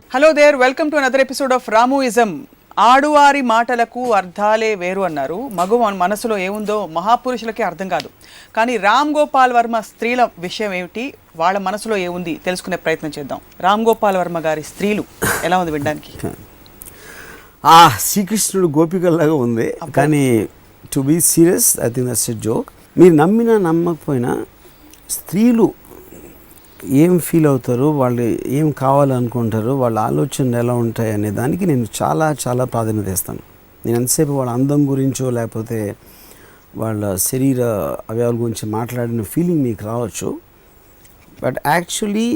Hello there, welcome to another episode of రాముయిజం. ఆడువారి మాటలకు అర్థాలే వేరు అన్నారు. మగ మనసులో ఏముందో మహాపురుషులకే అర్థం కాదు. కానీ రామ్ గోపాల్ వర్మ స్త్రీల విషయం ఏమిటి, వాళ్ళ మనసులో ఏముంది తెలుసుకునే ప్రయత్నం చేద్దాం. రామ్ గోపాల్ వర్మ గారి స్త్రీలు ఎలా ఉంది వినడానికి? శ్రీకృష్ణుడు గోపికల్లాగా ఉంది. కానీ to be serious, I think that's a joke. మీరు నమ్మినా నమ్మకపోయినా స్త్రీలు ఏం ఫీల్ అవుతారు, వాళ్ళు ఏం కావాలనుకుంటారు, వాళ్ళ ఆలోచనలు ఎలా ఉంటాయి అనే దానికి నేను చాలా చాలా ప్రాధాన్యత ఇస్తాను. నేను ఎంతసేపు వాళ్ళ అందం గురించో లేకపోతే వాళ్ళ శరీర అవయవాల గురించి మాట్లాడిన ఫీలింగ్ మీకు రావచ్చు. బట్ యాక్చువల్లీ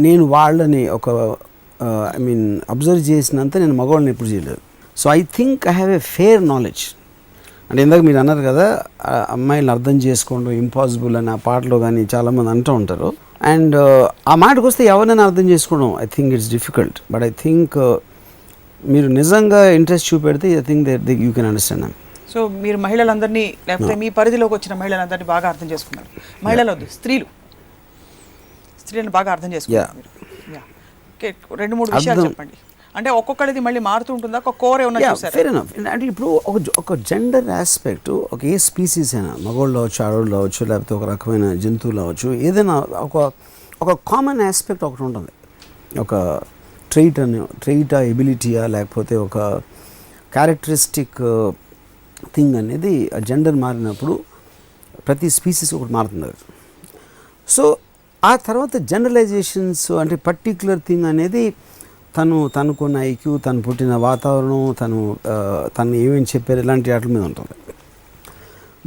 నేను వాళ్ళని అబ్జర్వ్ చేసినంత నేను మగవాళ్ళని ఎప్పుడు చేయలేదు. So I think I have a fair knowledge. అంటే ఇందాక మీరు అన్నారు కదా, అమ్మాయిలను అర్థం చేసుకోవడం ఇంపాసిబుల్ అని ఆ పాటలో కానీ చాలామంది అంటూ ఉంటారు. అండ్ ఆ మాటకు వస్తే ఎవరినైనా అర్థం చేసుకోవడం I think it's difficult. But I think మీరు నిజంగా ఇంట్రెస్ట్ చూపెడితే I think that you can understand. So మీరు మహిళలందరినీ, లేకపోతే మీ పరిధిలోకి వచ్చిన మహిళలందరినీ బాగా అర్థం చేసుకున్నారు. మహిళలు వద్దు, స్త్రీలను బాగా అర్థం చేసుకున్నారు. రెండు మూడు విషయాలు చెప్పండి. అంటే ఒక్కొక్కరిది మళ్ళీ మారుతూ ఉంటుందా, ఒక కోర్ ఏమన్నా చూసారా? Fair enough. అంటే ఇప్పుడు ఒక జెండర్ ఆస్పెక్ట్, ఒక ఏ స్పీసీస్ అయినా, మగవాళ్ళు అవ్వచ్చు, ఆడవాళ్ళు అవ్వచ్చు, లేకపోతే ఒక రకమైన జంతువులు అవ్వచ్చు, ఏదైనా ఒక కామన్ ఆస్పెక్ట్ ఒకటి ఉంటుంది. ఒక ట్రైట్ ఎబిలిటీయా లేకపోతే ఒక క్యారెక్టరిస్టిక్ థింగ్ అనేది ఆ జెండర్ మారినప్పుడు ప్రతి స్పీసీస్ ఒకటి మారుతుంది. సో ఆ తర్వాత జనరలైజేషన్స్ అంటే పర్టిక్యులర్ థింగ్ అనేది తనకున్న ఐక్యూ, తను పుట్టిన వాతావరణం, తను ఏమేమి చెప్పారు, ఇలాంటి వాటి మీద ఉంటుంది.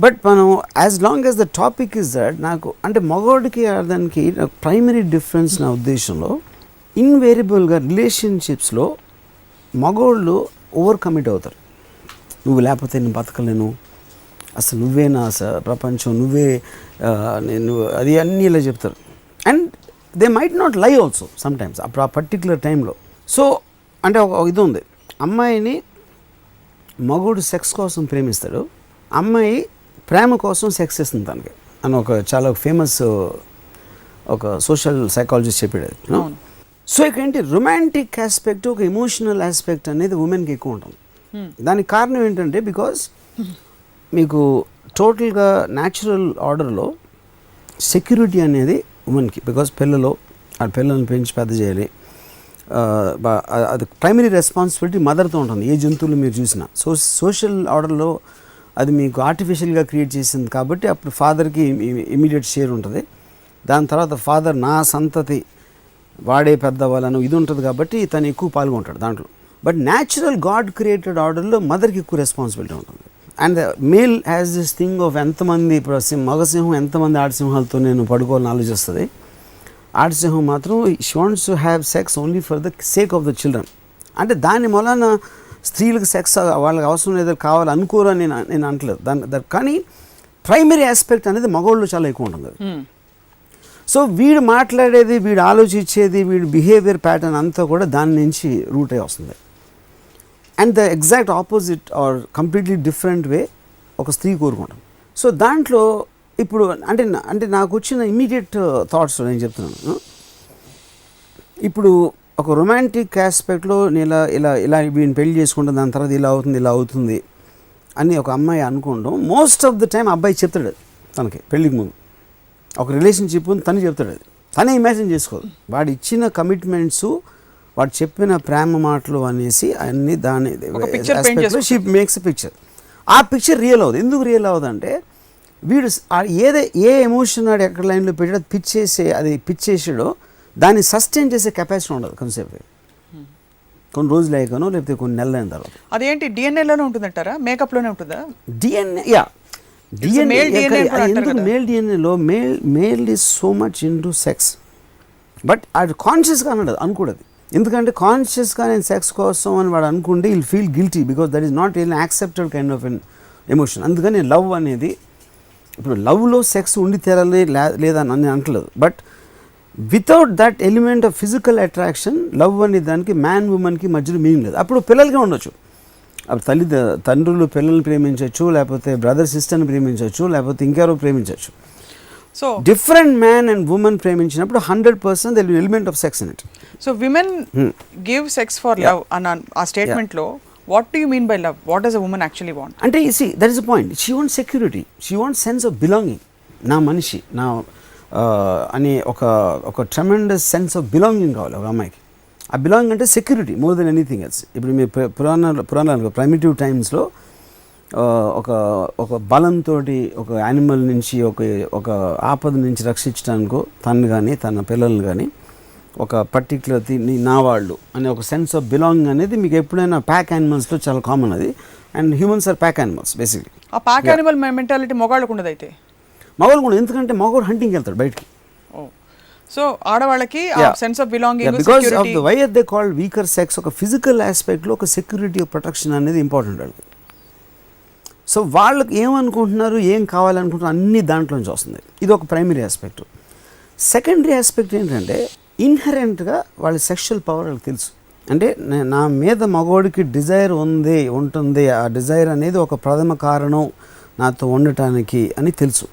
బట్ మనం as long as the topic is that, నాకు అంటే మగవాడికి దానికి ప్రైమరీ డిఫరెన్స్ నా ఉద్దేశంలో, ఇన్వేరియబుల్గా రిలేషన్షిప్స్లో మగవాళ్ళు ఓవర్ కమిట్ అవుతారు. నువ్వు లేకపోతే నేను బతకలేను, అసలు నువ్వే నా ప్రపంచం, నువ్వే నేను, అది అన్నీ ఇలా చెప్తారు. అండ్ దే మైట్ నాట్ లై ఆల్సో సమ్టైమ్స్ అప్పుడు ఆ పర్టిక్యులర్ టైంలో. సో అంటే ఒక ఇది ఉంది, అమ్మాయిని మగోడు సెక్స్ కోసం ప్రేమిస్తాడు, అమ్మాయి ప్రేమ కోసం సెక్స్ చేస్తుంది తనకి అని ఒక చాలా ఫేమస్ ఒక సోషల్ సైకాలజిస్ట్ చెప్పాడు. సో ఇక్కడేంటి రొమాంటిక్ ఆస్పెక్ట్, ఒక ఎమోషనల్ ఆస్పెక్ట్ అనేది ఉమెన్కి ఎక్కువ ఉంటుంది. దానికి కారణం ఏంటంటే, బికాజ్ మీకు టోటల్గా న్యాచురల్ ఆర్డర్లో సెక్యూరిటీ అనేది ఉమెన్కి, బికాజ్ పిల్లల్ని పెంచి పెద్ద చేయాలి, అది ప్రైమరీ రెస్పాన్సిబిలిటీ మదర్తో ఉంటుంది. ఏ జంతువులు మీరు చూసినా సోషల్ ఆర్డర్లో అది మీకు ఆర్టిఫిషియల్గా క్రియేట్ చేసింది కాబట్టి అప్పుడు ఫాదర్కి ఇమీడియట్ షేర్ ఉంటుంది. దాని తర్వాత ఫాదర్ నా సంతతి వాడే పెద్దవాళ్ళను ఇది ఉంటుంది కాబట్టి తను ఎక్కువ పాల్గొంటాడు దాంట్లో. బట్ న్యాచురల్ గాడ్ క్రియేటెడ్ ఆర్డర్లో మదర్కి ఎక్కువ రెస్పాన్సిబిలిటీ ఉంటుంది. And male has this thing of ఎంతమంది, ఇప్పుడు మగసింహం ఎంతమంది ఆడసింహాలతో నేను పడుకోవాలని ఆలోచిస్తుంది. ఆడసింహం మాత్రం she wants to have sex only for the sake of the children. అంటే దాని మూలన స్త్రీలకు సెక్స్ వాళ్ళకి అవసరం లేదు, కావాలి అనుకోరు అని నేను అంటలేదు కానీ ప్రైమరీ ఆస్పెక్ట్ అనేది మగవాళ్ళు చాలా ఎక్కువ ఉంటుంది. సో వీడు మాట్లాడేది, వీడు ఆలోచించేది, వీడు బిహేవియర్ ప్యాటర్న్ అంతా కూడా దాని నుంచి రూట్ అయి వస్తుంది. And the exact opposite or completely different way ఒక స్త్రీ కోరుకుంటాం. సో దాంట్లో ఇప్పుడు అంటే నాకు వచ్చిన ఇమ్మీడియట్ థాట్స్ నేను చెప్తున్నాను. ఇప్పుడు ఒక రొమాంటిక్ ఆస్పెక్ట్లో నేను ఇలా వీడిని పెళ్లి చేసుకుంటాను, దాని తర్వాత ఇలా అవుతుంది అని ఒక అమ్మాయి అనుకోవడం మోస్ట్ ఆఫ్ ద టైం అబ్బాయి చెప్తాడు తనకి పెళ్ళికి ముందు. ఒక రిలేషన్షిప్ ఉంది తను చెప్తాడు, అది తనే ఇమాజిన్ చేసుకోదు. వాడు ఇచ్చిన కమిట్మెంట్స్, వాడు చెప్పిన ప్రేమ మాటలు అనేసి అన్ని దాని షీ మేక్స్ ఎ పిక్చర్. ఆ పిక్చర్ రియల్ అవ్వదు. ఎందుకు రియల్ అవ్వదంటే, వీడు ఏ ఎమోషన్ వాడు ఎక్కడ లైన్లో పెట్టాడో అది పిచ్చేసాడో దాన్ని సస్టైన్ చేసే కెపాసిటీ ఉండదు కొంతసేపు, కొన్ని రోజులు అయ్యాకనో లేకపోతే కొన్ని నెలలు అయిన తర్వాత. అదేంటి డిఎన్ఏలోనే ఉంటుందంటారా, మేకప్లోనే ఉంటుందా? డిఎన్ఏ ఎందుకు మేల్ డిఎన్ఏలో male is so much into sex. But అది కాన్షియస్గా అనుకూడదు. ఎందుకంటే కాన్షియస్గా నేను సెక్స్ కోసం అని వాడు అనుకుంటే will feel guilty, because that is not real accepted kind of an emotion. అందుకని లవ్ అనేది, ఇప్పుడు లవ్లో సెక్స్ ఉండి తీరాలి లేదా అని అంటలేదు. But without that element of physical attraction love అనే దానికి మ్యాన్ ఉమెన్కి మధ్యలో మీనింగ్ లేదు. అప్పుడు పిల్లలకే ఉండొచ్చు, అప్పుడు తండ్రులు పిల్లల్ని ప్రేమించవచ్చు, లేకపోతే బ్రదర్ సిస్టర్ని ప్రేమించవచ్చు, లేకపోతే ఇంకెవరో ప్రేమించవచ్చు. So different man and woman ప్రేమించినప్పుడు 100% there will be element of sex in it. So women give sex for love అన్న ఆ స్టేట్మెంట్ లో what do you mean by love? What does a woman actually want? అంటే you see, that is the point. She wants security. She wants sense of belonging. నా మనిషి నా అని ఒక tremendous sense of belonging కావాలి ఒక అమ్మాయికి. ఆ బిలాంగింగ్ అంటే security more than anything else. ఇప్పుడు మీ పురాణాలు ప్రైమిటివ్ టైమ్స్లో ఒక బలంతో ఒక యానిమల్ నుంచి ఒక ఆపద నుంచి రక్షించడానికో తను కానీ తన పిల్లల్ని కానీ ఒక పర్టిక్యులర్ నా వాళ్ళు అనే ఒక సెన్స్ ఆఫ్ బిలాంగింగ్ అనేది మీకు ఎప్పుడైనా ప్యాక్ యానిమల్స్లో చాలా కామన్ అది. And humans are pack animals basically. ఆ ప్యాక్ యానిమల్ మెంటాలిటీ మొగాళ్ళకు ఉండదు అయితే? మగవాళ్ళు కూడా, ఎందుకంటే మగవాడు హంటింగ్కి వెళ్తాడు బయటికి. సో ఆడవాళ్ళకి ఆ sense of belonging because of the why they called weaker sex, ఒక ఫిజికల్ ఆస్పెక్ట్లో ఒక సెక్యూరిటీ ఆఫ్ ప్రొటెక్షన్ అనేది ఇంపార్టెంట్ వాళ్ళకి. సో వాళ్ళకి ఏమనుకుంటున్నారు, ఏం కావాలనుకుంటున్నారు అన్నీ దాంట్లోంచి వస్తుంది. ఇది ఒక ప్రైమరీ ఆస్పెక్ట్. సెకండరీ ఆస్పెక్ట్ ఏంటంటే ఇన్హరెంట్గా వాళ్ళ సెక్షువల్ పవర్ వాళ్ళకి తెలుసు. అంటే నా మీద మగవాడికి డిజైర్ ఉంటుంది, ఆ డిజైర్ అనేది ఒక ప్రథమ కారణం నాతో ఉండటానికి అని తెలుసు.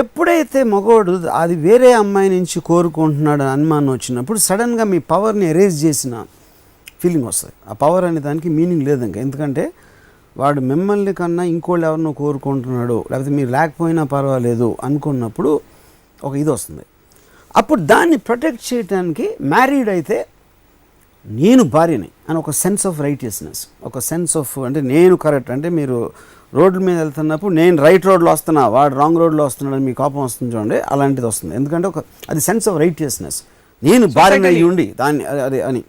ఎప్పుడైతే మగవాడు అది వేరే అమ్మాయి నుంచి కోరుకుంటున్నాడు అని అనుమానం వచ్చినప్పుడు సడన్గా మీ పవర్ని ఎరేజ్ చేసిన ఫీలింగ్ వస్తుంది. ఆ పవర్ అనే దానికి మీనింగ్ లేదు ఇంకా. ఎందుకంటే వాడు మిమ్మల్ని కన్నా ఇంకోళ్ళు ఎవరినో కోరుకుంటున్నాడు, లేకపోతే మీరు లేకపోయినా పర్వాలేదు అనుకున్నప్పుడు ఒక ఇది వస్తుంది. అప్పుడు దాన్ని ప్రొటెక్ట్ చేయడానికి మ్యారీడ్ అయితే నేను భార్యని అని ఒక సెన్స్ ఆఫ్ రైటియస్నెస్, ఒక సెన్స్ ఆఫ్ అంటే నేను కరెక్ట్, అంటే మీరు రోడ్ల మీద వెళ్తున్నప్పుడు నేను రైట్ రోడ్లో వస్తున్నా వాడు రాంగ్ రోడ్లో వస్తున్నాడు అని మీ కోపం వస్తుంది చూడండి, అలాంటిది వస్తుంది. ఎందుకంటే అది సెన్స్ ఆఫ్ రైటియస్నెస్, నేను భార్యని అయ్యి ఉండి దాన్ని అది అని.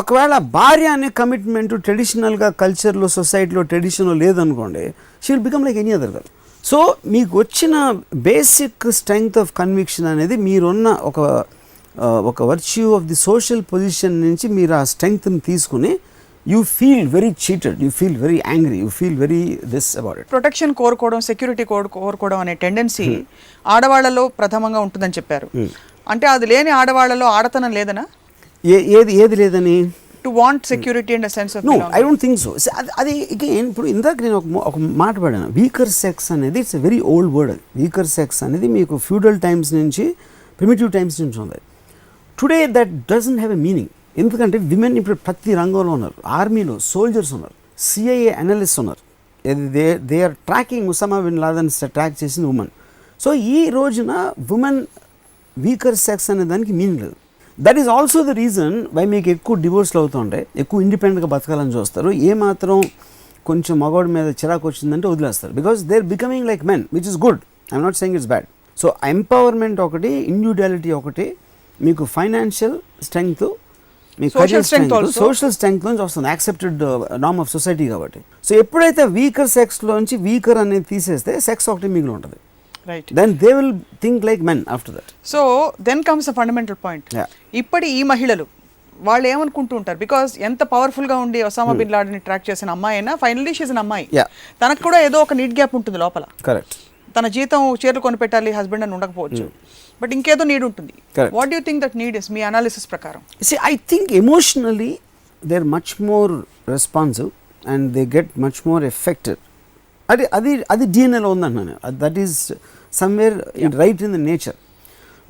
ఒకవేళ భార్య అనే కమిట్మెంట్ ట్రెడిషనల్గా కల్చర్లో సొసైటీలో ట్రెడిషన్లో లేదనుకోండి, she will become like any other girl. So మీకు వచ్చిన బేసిక్ స్ట్రెంగ్త్ ఆఫ్ కన్విక్షన్ అనేది మీరున్న ఒక virtue of the social position నుంచి మీరు ఆ స్ట్రెంగ్త్ని తీసుకుని you feel very cheated, you feel very angry, you feel very this about it. Protection కోరుకోవడం, సెక్యూరిటీ కోరుకోవడం అనే టెండెన్సీ ఆడవాళ్లలో ప్రథమంగా ఉంటుందని చెప్పారు. అంటే అది లేని ఆడవాళ్లలో ఆడతనం లేదనా? ఏది లేదని? To want security and sense of I don't think so. అది ఇప్పుడు ఇందాక నేను ఒక మాట పడాను, వీకర్ సెక్స్ అనేది it's a very old word. అది వీకర్ సెక్స్ అనేది మీకు ఫ్యూడల్ టైమ్స్ నుంచి ప్రిమిటివ్ టైమ్స్ నుంచి ఉంది. Today that doesn't have a meaning. ఎందుకంటే విమెన్ ఇప్పుడు ప్రతి రంగంలో ఉన్నారు. ఆర్మీలో సోల్జర్స్ ఉన్నారు, సిఐఏ అనలిస్ట్ ఉన్నారు. They are tracking Osama bin Laden track చేసిన ఉమెన్. సో ఈ రోజున ఉమెన్ వీకర్ సెక్స్ అనే దానికి మీనింగ్ లేదు. That is also the reason why మీకు ఎక్కువ డివోర్స్లు అవుతుంటాయి, ఎక్కువ ఇండిపెండెంట్గా బతకాలని చూస్తారు. ఏమాత్రం కొంచెం మగవాడి మీద చిరాకు వచ్చిందంటే వదిలేస్తారు. Because they are becoming like men, which is good. I'm not saying it's bad. So empowerment ఒకటి, ఇండివిజువాలిటీ ఒకటి, మీకు ఫైనాన్షియల్ స్ట్రెంగ్త్, మీ కరియర్ స్ట్రెంగ్త్, సోషల్ స్ట్రెంగ్త్ నుంచి వస్తుంది, యాక్సెప్టెడ్ నార్మ్ ఆఫ్ సొసైటీ కాబట్టి. సో ఎప్పుడైతే వీకర్ సెక్స్లోంచి వీకర్ అనేది తీసేస్తే సెక్స్ ఒకటి మిగిలి ఉంటుంది. Right. Then they will think like men after that. So then comes the fundamental point. ఇప్పటి ఈ మహిళలు వాళ్ళు ఏమనుకుంటూ ఉంటారు, బికాస్ ఎంత పవర్ఫుల్గా ఉండి ఒసామా బిన్ లాడెన్ ట్రాక్ చేసిన అమ్మాయి అయినా ఫైనల్లీ షీజ్ అన్ అమ్మాయి. తనకు కూడా ఏదో ఒక నీడ్ గ్యాప్ ఉంటుంది లోపల. కరెక్ట్. తన జీతం చీరలు కొనిపెట్టాలి హస్బెండ్ అని ఉండకపోవచ్చు, బట్ ఇంకేదో నీడ్ ఉంటుంది. What do you think that need is me analysis ప్రకారం? See, I think emotionally they are much more responsive and they get much more affected. అది డిఎన్ఏలో ఉందంటున్నాను. That is somewhere right in the nature.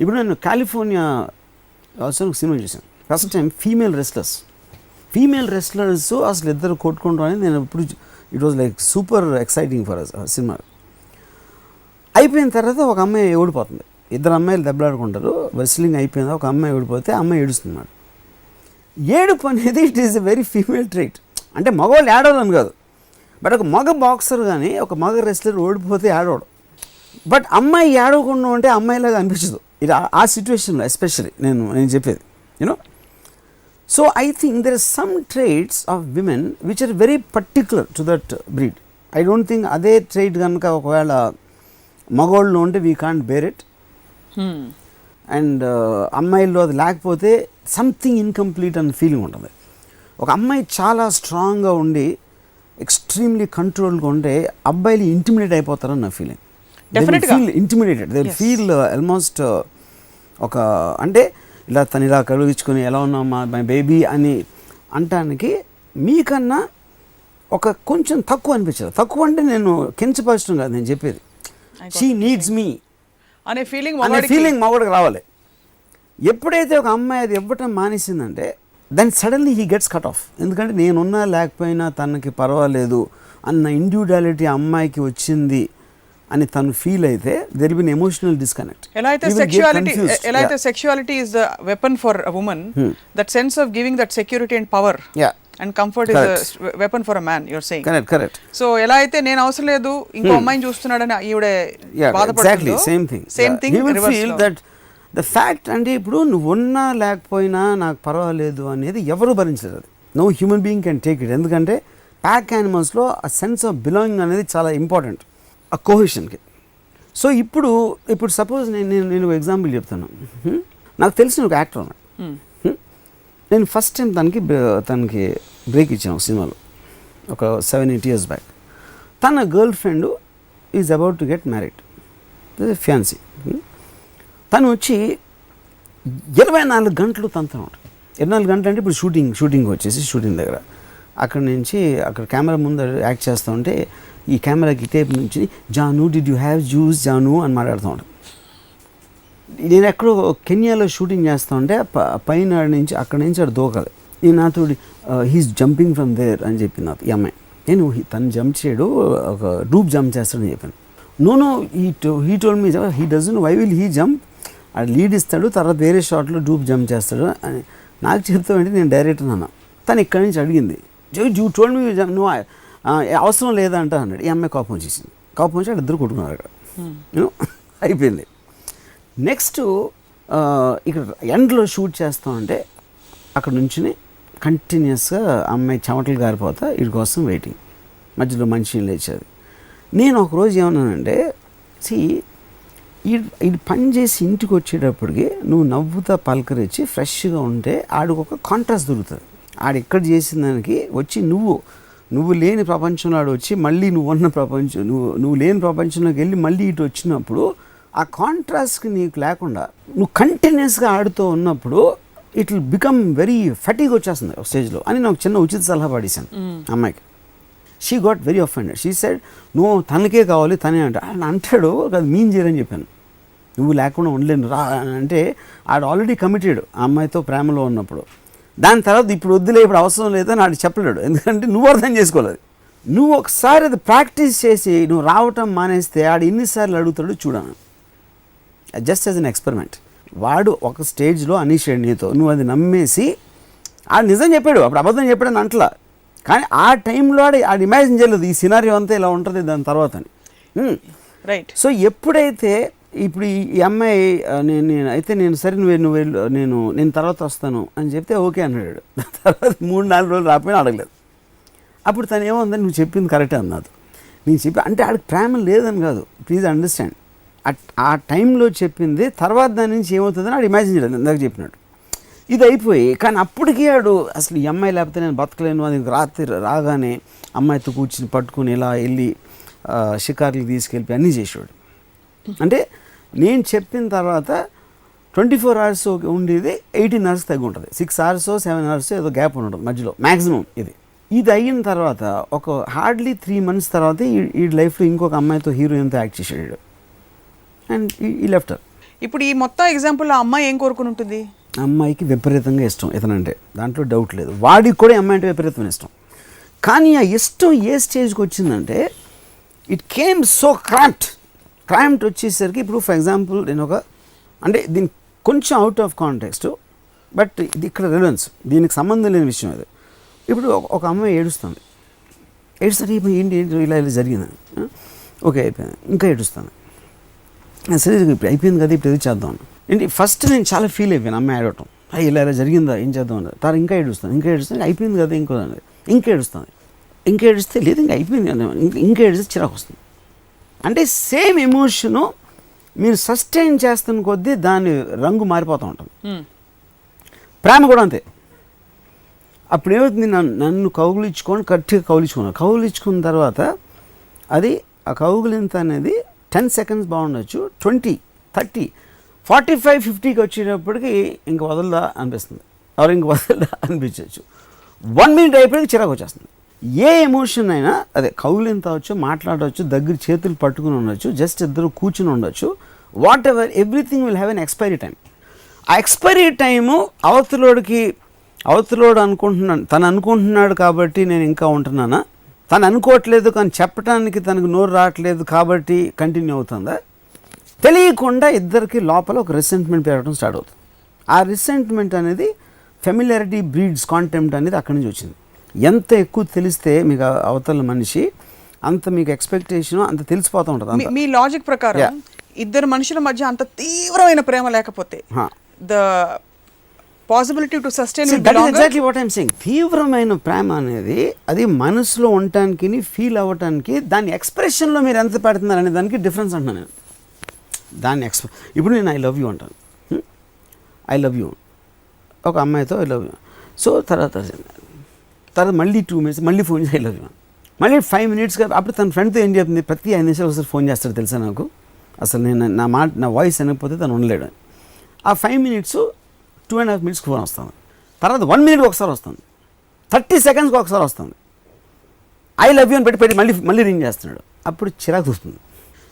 ఇప్పుడు నేను California cinema చూసాను first time. Female wrestlers అసలు ఇద్దరు కొట్టుకుంటాం అనేది నేను ఇప్పుడు it was like super exciting for us cinema. అయిపోయిన తర్వాత ఒక అమ్మాయి ఓడిపోతుంది, ఇద్దరు అమ్మాయిలు దెబ్బలాడుకుంటారు, రెస్లింగ్ అయిపోయిందా ఒక అమ్మాయి ఓడిపోతే ఆ అమ్మాయి ఏడుస్తున్నాడు. ఏడుపు అనేది it is a very female trait. అంటే మగవాళ్ళు ఏడవాలని కాదు, బట్ ఒక మగ బాక్సర్ కానీ ఒక మగ రెస్లర్ ఓడిపోతే ఏడవడం. బట్ అమ్మాయి ఏడవకుండా ఉంటే అమ్మాయిలాగా అనిపించదు. ఇది ఆ సిచ్యువేషన్లో ఎస్పెషలీ నేను చెప్పేది you know. So I think there are some traits of women which are very particular to that breed. I don't think అదే ట్రేట్ కనుక ఒకవేళ మగవాళ్ళు ఉంటే we can't bear it. And అమ్మాయిల్లో అది లేకపోతే సంథింగ్ ఇన్కంప్లీట్ అన్న ఫీలింగ్ ఉంటుంది. ఒక అమ్మాయి చాలా స్ట్రాంగ్గా ఉండి ఎక్స్ట్రీమ్లీ కంట్రోల్గా ఉంటే అబ్బాయిలు ఇంటిమిడేట్ అయిపోతారని నా feeling. Intimidated, they feel almost ఒక అంటే ఇలా తను ఇలా కలుగించుకొని ఎలా ఉన్నామా మై బేబీ అని అంటానికి మీకన్నా ఒక కొంచెం తక్కువ అనిపించదు. తక్కువ అంటే నేను కించపరచడం కాదు నేను చెప్పేది. షీ నీడ్స్ మీ అనే ఫీలింగ్ మగవాడికి రావాలి. ఎప్పుడైతే ఒక అమ్మాయి అది ఇవ్వటం మానేసిందంటే then suddenly he gets cut off. ఎందుకంటే నేనున్నా లేకపోయినా తనకి పర్వాలేదు అన్న ఇండివిజువాలిటీ అమ్మాయికి వచ్చింది అని తను ఫీల్ అయితే there will be emotional disconnect. ఎలా అయితే sexuality is the weapon for a woman, that sense of giving that security and power and comfort is a weapon for a man, you're saying. Correct. So ela aithe నేను అవసరం లేదు ఇంకో అమ్మాయిని చూస్తున్నాడని ఈవిడే బాధపడుతుందో, same thing he will feel that the fact అంటే ఇప్పుడు నువ్వు ఉన్నా లేకపోయినా నాకు పర్వాలేదు అనేది ఎవరు భరించలేరు. No human being can take it. ఎందుకంటే ప్యాక్ యానిమల్స్లో ఆ సెన్స్ ఆఫ్ బిలాంగింగ్ అనేది చాలా ఇంపార్టెంట్ ఆ కోహెషన్కి. సో ఇప్పుడు సపోజ్ నేను ఎగ్జాంపుల్ చెప్తాను. నాకు తెలిసిన ఒక యాక్టర్ ఉన్నాడు. నేను ఫస్ట్ టైం తనకి బ్రేక్ ఇచ్చాను సినిమాలో ఒక 7-8 years బ్యాక్. తన girl friend is about to get married, fancy. తను వచ్చి 24 గంటలు తనతో ఉంటుంది. 24 గంటలు అంటే ఇప్పుడు షూటింగ్ వచ్చేసి షూటింగ్ దగ్గర అక్కడ కెమెరా ముందు యాక్ట్ చేస్తూ ఉంటే ఈ కెమెరాకి టేప్ నుంచి జాను డిడ్ యూ హ్యావ్ జ్యూస్ జాను అని మాట్లాడుతూ ఉంటాను. నేను ఎక్కడో కెన్యాలో షూటింగ్ చేస్తూ ఉంటే పైన అక్కడి నుంచి అక్కడ దూకాలి. నేను నాతో హీస్ జంపింగ్ ఫ్రమ్ దేర్ అని చెప్పింది నాకు ఈ అమ్మాయి. నేను తను జంప్ చేయడు, ఒక డూప్ జంప్ చేస్తాడని చెప్పాను. No he told me he doesn't, why will he jump, అది లీడ్ ఇస్తాడు తర్వాత వేరే షాట్లో డూప్ జంప్ చేస్తాడు అని నాకు చెప్తామంటే నేను డైరెక్టర్ అన్నా. తను ఇక్కడి నుంచి అడిగింది యూ టోల్డ్ మీ నువ్వు అవసరం లేదంట అన్నాడు. ఈ అమ్మాయి కోపం వచ్చేసింది. కోపం వచ్చి ఇద్దరు కొట్టుకున్నారు అక్కడ. అయిపోయింది. నెక్స్ట్ ఇక్కడ ఎండ్లో షూట్ చేస్తామంటే అక్కడ నుంచి కంటిన్యూస్గా అమ్మాయి చెమటలు గారిపోతా వీడి కోసం వెయిటింగ్. మధ్యలో మనిషి లేచేది. నేను ఒకరోజు ఏమన్నానంటే ఈ పని చేసి ఇంటికి వచ్చేటప్పటికి నువ్వు నవ్వుతా పలకరించి ఫ్రెష్గా ఉంటే ఆడికి ఒక కాంట్రాస్ట్ దొరుకుతుంది. ఆడు ఇక్కడ చేసిన దానికి వచ్చి నువ్వు లేని ప్రపంచంలో ఆడు వచ్చి మళ్ళీ నువ్వు లేని ప్రపంచంలోకి వెళ్ళి మళ్ళీ ఇటు వచ్చినప్పుడు ఆ కాంట్రాస్ట్కి నీకు లేకుండా నువ్వు కంటిన్యూస్గా ఆడుతూ ఉన్నప్పుడు it will become very fatigue వచ్చేస్తుంది ఒక స్టేజ్లో అని నాకు చిన్న ఉచిత సలహా పడేశాను అమ్మాయికి. She got very offended. She said నువ్వు తనకే కావాలి తనే అంటాడు అది మీన్ చేయరని చెప్పాను. నువ్వు లేకుండా ఉండలేను రా అంటే ఆడు ఆల్రెడీ కమిటెడ్ ఆ అమ్మాయితో ప్రేమలో ఉన్నప్పుడు. దాని తర్వాత ఇప్పుడు వద్దులే ఇప్పుడు అవసరం లేదని ఆడు చెప్పలేడు. ఎందుకంటే నువ్వు అర్థం చేసుకోలేదు. నువ్వు ఒకసారి అది ప్రాక్టీస్ చేసి నువ్వు రావటం మానేస్తే ఆడు ఎన్నిసార్లు అడుగుతాడు చూడాను. Just as an experiment. వాడు ఒక స్టేజ్లో అనీషాడు నీతో, నువ్వు అది నమ్మేసి ఆడు నిజం చెప్పాడు, అప్పుడు అబద్ధం చెప్పాడని అంటలా. కానీ ఆ టైంలో ఆడు ఇమాజిన్ చేయలేదు ఈ సినారియో అంతా ఇలా ఉంటుంది దాని తర్వాత అని. రైట్. సో ఎప్పుడైతే ఇప్పుడు ఈ అమ్మాయి నేను సరే నేను తర్వాత వస్తాను అని చెప్తే ఓకే అన్నాడు. తర్వాత 3-4 రోజులు రాకపోయినా అడగలేదు. అప్పుడు తను ఏముందని నువ్వు చెప్పింది కరెక్టే అన్నది. నేను చెప్పి అంటే ఆడికి ప్రేమ లేదని కాదు, ప్లీజ్ అండర్స్టాండ్. ఆ టైంలో చెప్పింది తర్వాత దాని నుంచి ఏమవుతుందని ఆడు ఇమాజిన్ చేయలేదు. ఇందాక చెప్పినట్టు ఇది అయిపోయి కానీ అప్పటికీ ఆడు అసలు ఈ అమ్మాయి లేకపోతే నేను బతకలేను అని రాత్రి రాగానే అమ్మాయితో కూర్చుని పట్టుకుని ఇలా వెళ్ళి షికార్లు తీసుకెళ్ళి అన్నీ చేసేవాడు. అంటే నేను చెప్పిన తర్వాత 24 hours ఉండేది 18 hours తగ్గి ఉంటుంది. 6 hours 7 hours ఏదో గ్యాప్ ఉండడం మధ్యలో మ్యాక్సిమం. ఇది అయిన తర్వాత ఒక హార్డ్లీ 3 months తర్వాత ఈ లైఫ్లో ఇంకొక అమ్మాయితో హీరోయిన్తో యాక్ట్ చేసాడు అండ్ ఈ లెఫ్ట్. ఇప్పుడు ఈ మొత్తం ఎగ్జాంపుల్లో అమ్మాయి ఏం కోరుకుని ఉంటుంది? అమ్మాయికి విపరీతంగా ఇష్టం ఇతనంటే, దాంట్లో డౌట్ లేదు. వాడికి కూడా అమ్మాయి అంటే విపరీతమైన ఇష్టం. కానీ ఆ ఇష్టం ఏ స్టేజ్కి వచ్చిందంటే ఇట్ కేమ్ సో క్రాంప్ట్ వచ్చేసరికి ఇప్పుడు ఫర్ ఎగ్జాంపుల్ నేను అంటే దీనికి కొంచెం అవుట్ ఆఫ్ కాంటెక్స్ట్ బట్ ఇది ఇక్కడ రిలవెన్స్, దీనికి సంబంధం లేని విషయం అది. ఇప్పుడు ఒక అమ్మాయి ఏడుస్తుంది ఏంటి ఇలా జరిగిందని ఓకే అయిపోయింది, ఇంకా ఏడుస్తాను సరే ఇప్పుడు అయిపోయింది కదా ఇప్పుడు ఏది చేద్దాం ఏంటి. ఫస్ట్ నేను చాలా ఫీల్ అయిపోయాను అమ్మాయి ఏడవటం, ఇలా జరిగిందా ఏం చేద్దాం అన్నది. తర్వాత ఇంకా ఏడుస్తాను అయిపోయింది కదా ఇంకో అన్నది, ఇంకా ఏడుస్తే లేదు ఇంకా అయిపోయింది ఇంకా ఏడిస్తే చిరాకు వస్తుంది. అంటే సేమ్ ఎమోషను మీరు సస్టైన్ చేస్తున్న కొద్దీ దాని రంగు మారిపోతూ ఉంటుంది. ప్రేమ కూడా అంతే. అప్పుడు ఏమవుతుంది, నన్ను గట్టిగా కౌగిలించుకున్న తర్వాత అది ఆ కౌగిలింత అనేది 10 seconds బాగుండొచ్చు, 20, 30, 45, 50కి వచ్చేటప్పటికి ఇంక వదలదా అనిపిస్తుంది, ఇంక వదలదా అనిపించవచ్చు. 1 minute అయిపోయికి చిరాకు వచ్చేస్తుంది. ఏ ఎమోషన్ అయినా అదే కౌగిలింత అవచ్చు, మాట్లాడవచ్చు, దగ్గర చేతులు పట్టుకుని ఉండొచ్చు, జస్ట్ ఇద్దరు కూర్చుని ఉండొచ్చు, what ever everything will have an expiry time. ఆ ఎక్స్పైరీ టైము అవతలోడు అనుకుంటున్నాడు కాబట్టి నేను ఇంకా ఉంటున్నానా, తను అనుకోవట్లేదు కానీ చెప్పడానికి తనకు నోరు రావట్లేదు కాబట్టి కంటిన్యూ అవుతుందా, తెలియకుండా ఇద్దరికి లోపల ఒక రిసెంట్మెంట్ పెరగడం స్టార్ట్ అవుతుంది. ఆ రిసెంట్మెంట్ అనేది ఫెమిలియారిటీ బ్రీడ్స్ కాంటెంప్ట్ అనేది అక్కడి నుంచి వచ్చింది. ఎంత ఎక్కువ తెలిస్తే మీకు అవతల మనిషి అంత మీకు ఎక్స్పెక్టేషన్ అంత తెలిసిపోతూ ఉంటుంది. మీ లాజిక్ ప్రకారం ఇద్దరు మనుషుల మధ్య అంత తీవ్రమైన ప్రేమ లేకపోతే the possibility to sustain that is exactly what I'm saying. తీవ్రమైన ప్రేమ అనేది అది మనసులో ఉండటానికి ఫీల్ అవ్వటానికి దాని ఎక్స్ప్రెషన్లో మీరు ఎంత పెడుతున్నారు అనే దానికి డిఫరెన్స్ అంటున్నాను నేను. దాన్ని ఇప్పుడు నేను ఐ లవ్ యూ అంటాను, ఐ లవ్ యూ ఒక అమ్మాయితో ఐ లవ్ యూ. సో తర్వాత మళ్ళీ 2 minutes మళ్ళీ ఫోన్ చేసి ఐ లవ్ యూ, మళ్ళీ 5 minutesగా అప్పుడు తన ఫ్రెండ్తో ఏం చెప్తుంది, ప్రతి 5 నిమిషాలు ఒకసారి ఫోన్ చేస్తాడు తెలుసా నాకు, అసలు నేను నా వాయిస్ అనకపోతే తను ఉండలేడు. ఆ 5 minutes 2.5 minutes ఫోన్ వస్తుంది, తర్వాత 1 minute ఒకసారి వస్తుంది, 30 seconds ఒకసారి వస్తుంది, ఐ లవ్ యూ అని పెట్టి మళ్ళీ రింగ్ చేస్తున్నాడు. అప్పుడు చిరాకు వస్తుంది.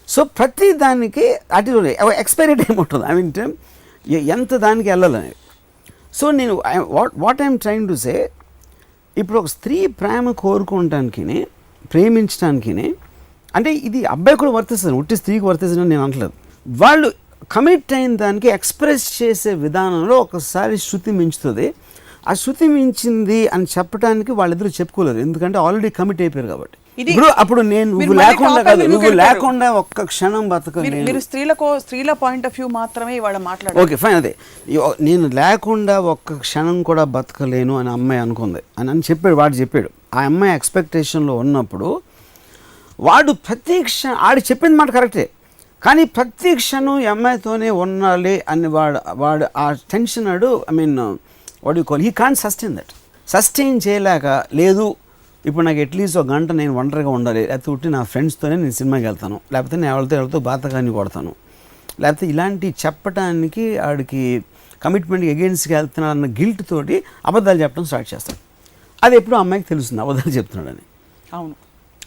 సో ప్రతి దానికి అటు ఎక్స్పైరీ టైం ఉంటుంది. ఐ మీన్ ఎంత దానికి వెళ్ళాలని. సో నేను what I'm trying to say, ఇప్పుడు ఒక స్త్రీ ప్రేమ కోరుకోవటానికి ప్రేమించడానికి అంటే ఇది అబ్బాయి కూడా వర్తిస్తుంది, ఉట్టి స్త్రీకి వర్తిస్తుంది నేను అనట్లేదు. వాళ్ళు కమిట్ అయిన దానికి ఎక్స్ప్రెస్ చేసే విధానంలో ఒకసారి శృతి మించుతుంది. ఆ శృతి మించింది అని చెప్పడానికి వాళ్ళిద్దరూ చెప్పుకోలేదు, ఎందుకంటే ఆల్రెడీ కమిట్ అయిపోయారు కాబట్టి. ఇప్పుడు అప్పుడు నువ్వు లేకుండా ఒక్క క్షణం బతకలేను. స్త్రీల పాయింట్ ఆఫ్ వ్యూ మాత్రమే ఇవాళ మాట్లాడారు. ఓకే ఫైన్, అదే నేను లేకుండా ఒక్క క్షణం కూడా బతకలేను అని అమ్మాయి అనుకుంది అని చెప్పాడు. వాడు చెప్పాడు ఆ అమ్మాయి ఎక్స్పెక్టేషన్లో ఉన్నప్పుడు వాడు ప్రతి క్షణం ఆడు చెప్పింది మాట కరెక్టే, కానీ ప్రతి క్షణం ఈ అమ్మాయితోనే ఉండాలి అని వాడు ఆ టెన్షన్ ఆడు I mean what you call he can't sustain చేయలేక, లేదు ఇప్పుడు నాకు అట్లీస్ట్ ఒక గంట నేను ఒంటరిగా ఉండాలి, లేకపోతే నా ఫ్రెండ్స్తోనే నేను సినిమాకి వెళ్తాను, లేకపోతే నేను ఎవరితో బాతకాన్ని కొడతాను, లేకపోతే ఇలాంటి చెప్పడానికి ఆడికి కమిట్మెంట్కి అగెయిన్స్ట్గా వెళ్తున్నాడు అన్న గిల్ట్ తోటి అబద్ధాలు చెప్పడం స్టార్ట్ చేస్తాడు. అది ఎప్పుడు అమ్మాయికి తెలుస్తుంది అబద్ధాలు చెప్తున్నాడని. అవును,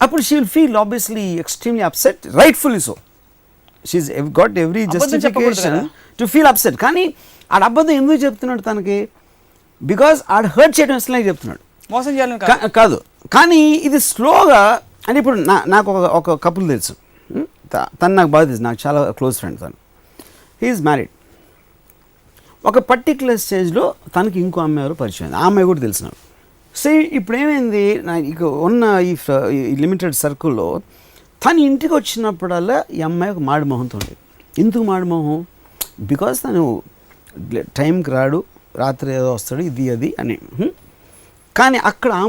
అప్పుడు she will feel obviously extremely upset, rightfully so. She's got every justification to feel upset. కానీ ఆడ అబద్ధం ఎందుకు చెప్తున్నాడు తనకి, బికాజ్ ఆడ హర్ట్ చేయడం ఇష్టంగా చెప్తున్నాడు, మోసం చేయాలని కాదు. కానీ ఇది స్లోగా అంటే ఇప్పుడు నాకు ఒక కపుల్ తెలుసు, తను నాకు బాగా తెలుసు, నాకు చాలా క్లోజ్ ఫ్రెండ్ తను. He's married. ఒక పర్టిక్యులర్ స్టేజ్లో తనకి ఇంకో అమ్మాయి ఎవరు పరిచయం, ఆ అమ్మాయి కూడా తెలిసిన. సో ఇప్పుడు ఏమైంది, ఇక ఉన్న ఈ లిమిటెడ్ సర్కిల్లో తను ఇంటికి వచ్చినప్పుడల్లా ఈ అమ్మాయి ఒక మాడి మొహంతో ఉండేది. ఎందుకు మాడి మొహం, బికాజ్ తను టైంకి రాడు, రాత్రి ఏదో వస్తాడు, ఇది అది అని. కానీ అక్కడ ఆ